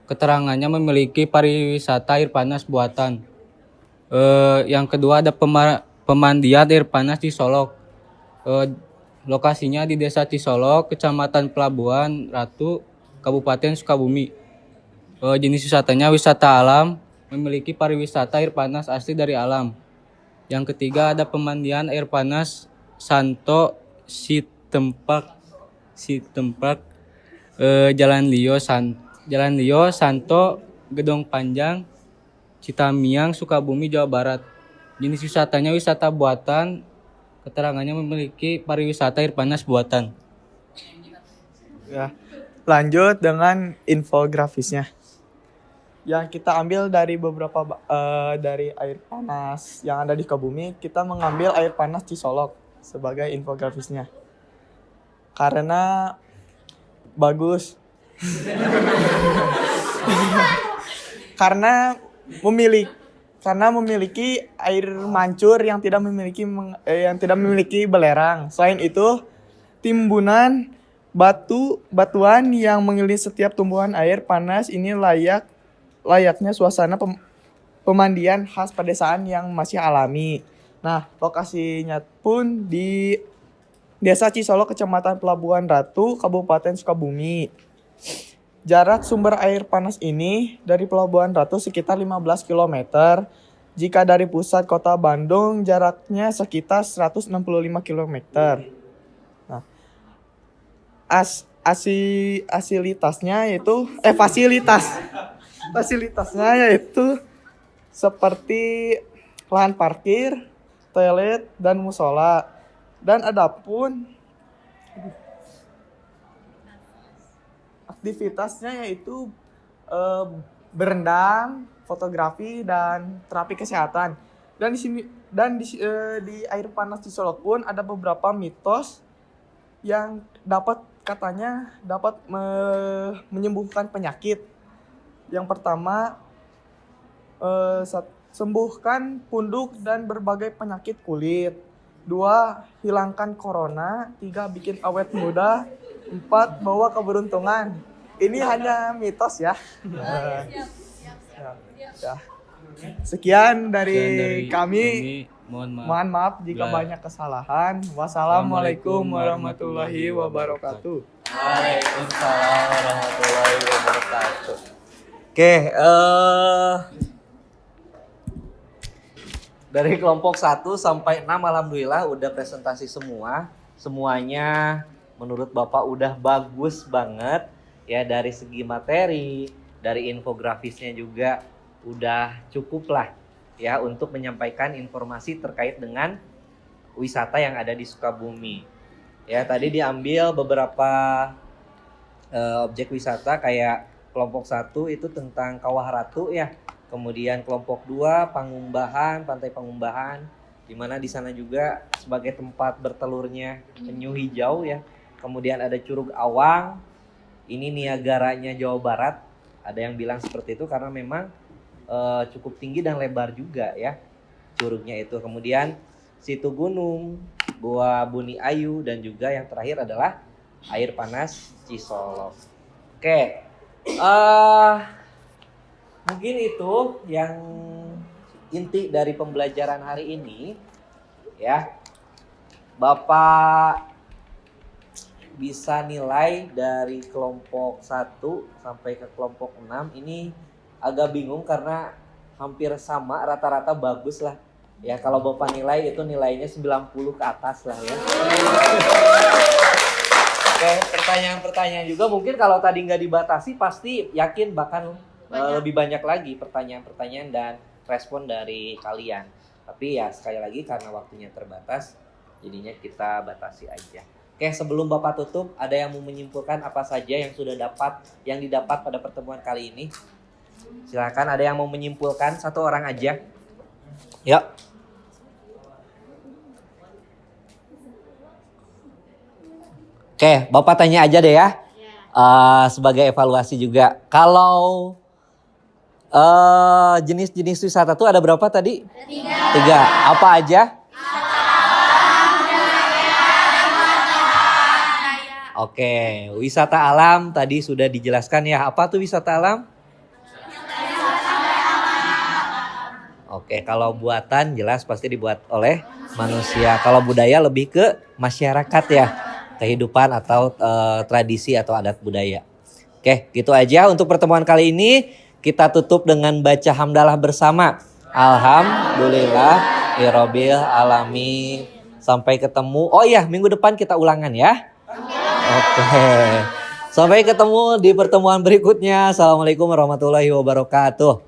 Keterangannya memiliki pariwisata air panas buatan. Yang kedua ada pemandian air panas Cisolok. Lokasinya di Desa Cisolok, Kecamatan Pelabuhan Ratu, Kabupaten Sukabumi. Jenis wisatanya wisata alam, memiliki pariwisata air panas asli dari alam. Yang ketiga ada pemandian air panas Santo Sitempak, Jalan Lio Santo Gedong Panjang, Citamiang, Sukabumi, Jawa Barat. Jenis wisatanya wisata buatan, keterangannya memiliki pariwisata air panas buatan. Ya, lanjut dengan infografisnya. Yang kita ambil dari beberapa dari air panas yang ada di Sukabumi, kita mengambil air panas Cisolok sebagai infografisnya. Karena bagus. karena memiliki air mancur yang tidak memiliki belerang. Selain itu, timbunan batuan yang mengelilingi setiap tumbuhan air panas ini layaknya suasana pemandian khas pedesaan yang masih alami. Nah, lokasinya pun di Desa Cisolok, Kecamatan Pelabuhan Ratu, Kabupaten Sukabumi. Jarak sumber air panas ini dari Pelabuhan Ratu sekitar 15 km. Jika dari pusat kota Bandung, jaraknya sekitar 165 km. Nah, fasilitasnya yaitu seperti lahan parkir, toilet, dan musola. Dan adapun aktivitasnya yaitu berendam, fotografi, dan terapi kesehatan. Dan di air panas Cisolok pun ada beberapa mitos yang katanya dapat menyembuhkan penyakit. Yang pertama, sembuhkan punduk dan berbagai penyakit kulit. 2, hilangkan corona. 3, bikin awet muda. 4, bawa keberuntungan. Ini hanya mitos ya. Ya. Sekian dari kami. Mohon maaf jika banyak kesalahan. Wassalamualaikum warahmatullahi wabarakatuh. Waalaikumsalam warahmatullahi wabarakatuh. Oke, dari kelompok 1 sampai 6 alhamdulillah udah presentasi semua. Semuanya menurut Bapak udah bagus banget ya, dari segi materi, dari infografisnya juga udah cukup lah ya untuk menyampaikan informasi terkait dengan wisata yang ada di Sukabumi. Ya, tadi diambil beberapa objek wisata kayak kelompok 1 itu tentang Kawah Ratu ya. Kemudian kelompok 2 Pangumbahan, Pantai Pangumbahan, di mana di sana juga sebagai tempat bertelurnya penyu hijau ya. Kemudian ada Curug Awang. Ini Niagaranya Jawa Barat. Ada yang bilang seperti itu karena memang cukup tinggi dan lebar juga ya curugnya itu. Kemudian Situ Gunung, Goa Buni Ayu, dan juga yang terakhir adalah air panas Cisolok. Oke, mungkin itu yang inti dari pembelajaran hari ini ya. Bapak bisa nilai dari kelompok 1 sampai ke kelompok 6 ini agak bingung karena hampir sama, rata-rata bagus lah. Ya kalau Bapak nilai itu nilainya 90 ke atas lah ya. Oke, pertanyaan-pertanyaan juga mungkin kalau tadi nggak dibatasi pasti yakin bahkan lebih banyak lagi pertanyaan-pertanyaan dan respon dari kalian. Tapi ya sekali lagi karena waktunya terbatas, jadinya kita batasi aja. Oke, sebelum Bapak tutup, ada yang mau menyimpulkan apa saja yang didapat pada pertemuan kali ini? Silakan, ada yang mau menyimpulkan, 1 orang aja. Yuk. Oke, Bapak tanya aja deh ya. Sebagai evaluasi juga. Kalau jenis-jenis wisata tuh ada berapa tadi? 3. Apa aja? Oke, wisata alam tadi sudah dijelaskan ya. Apa tuh wisata alam? Oke, kalau buatan jelas pasti dibuat oleh manusia. Kalau budaya lebih ke masyarakat ya. Kehidupan atau tradisi atau adat budaya. Oke, gitu aja untuk pertemuan kali ini. Kita tutup dengan baca hamdalah bersama. Alhamdulillah Rabbil alamin. Sampai ketemu. Oh iya, minggu depan kita ulangan ya. Oke. Sampai ketemu di pertemuan berikutnya. Assalamualaikum warahmatullahi wabarakatuh.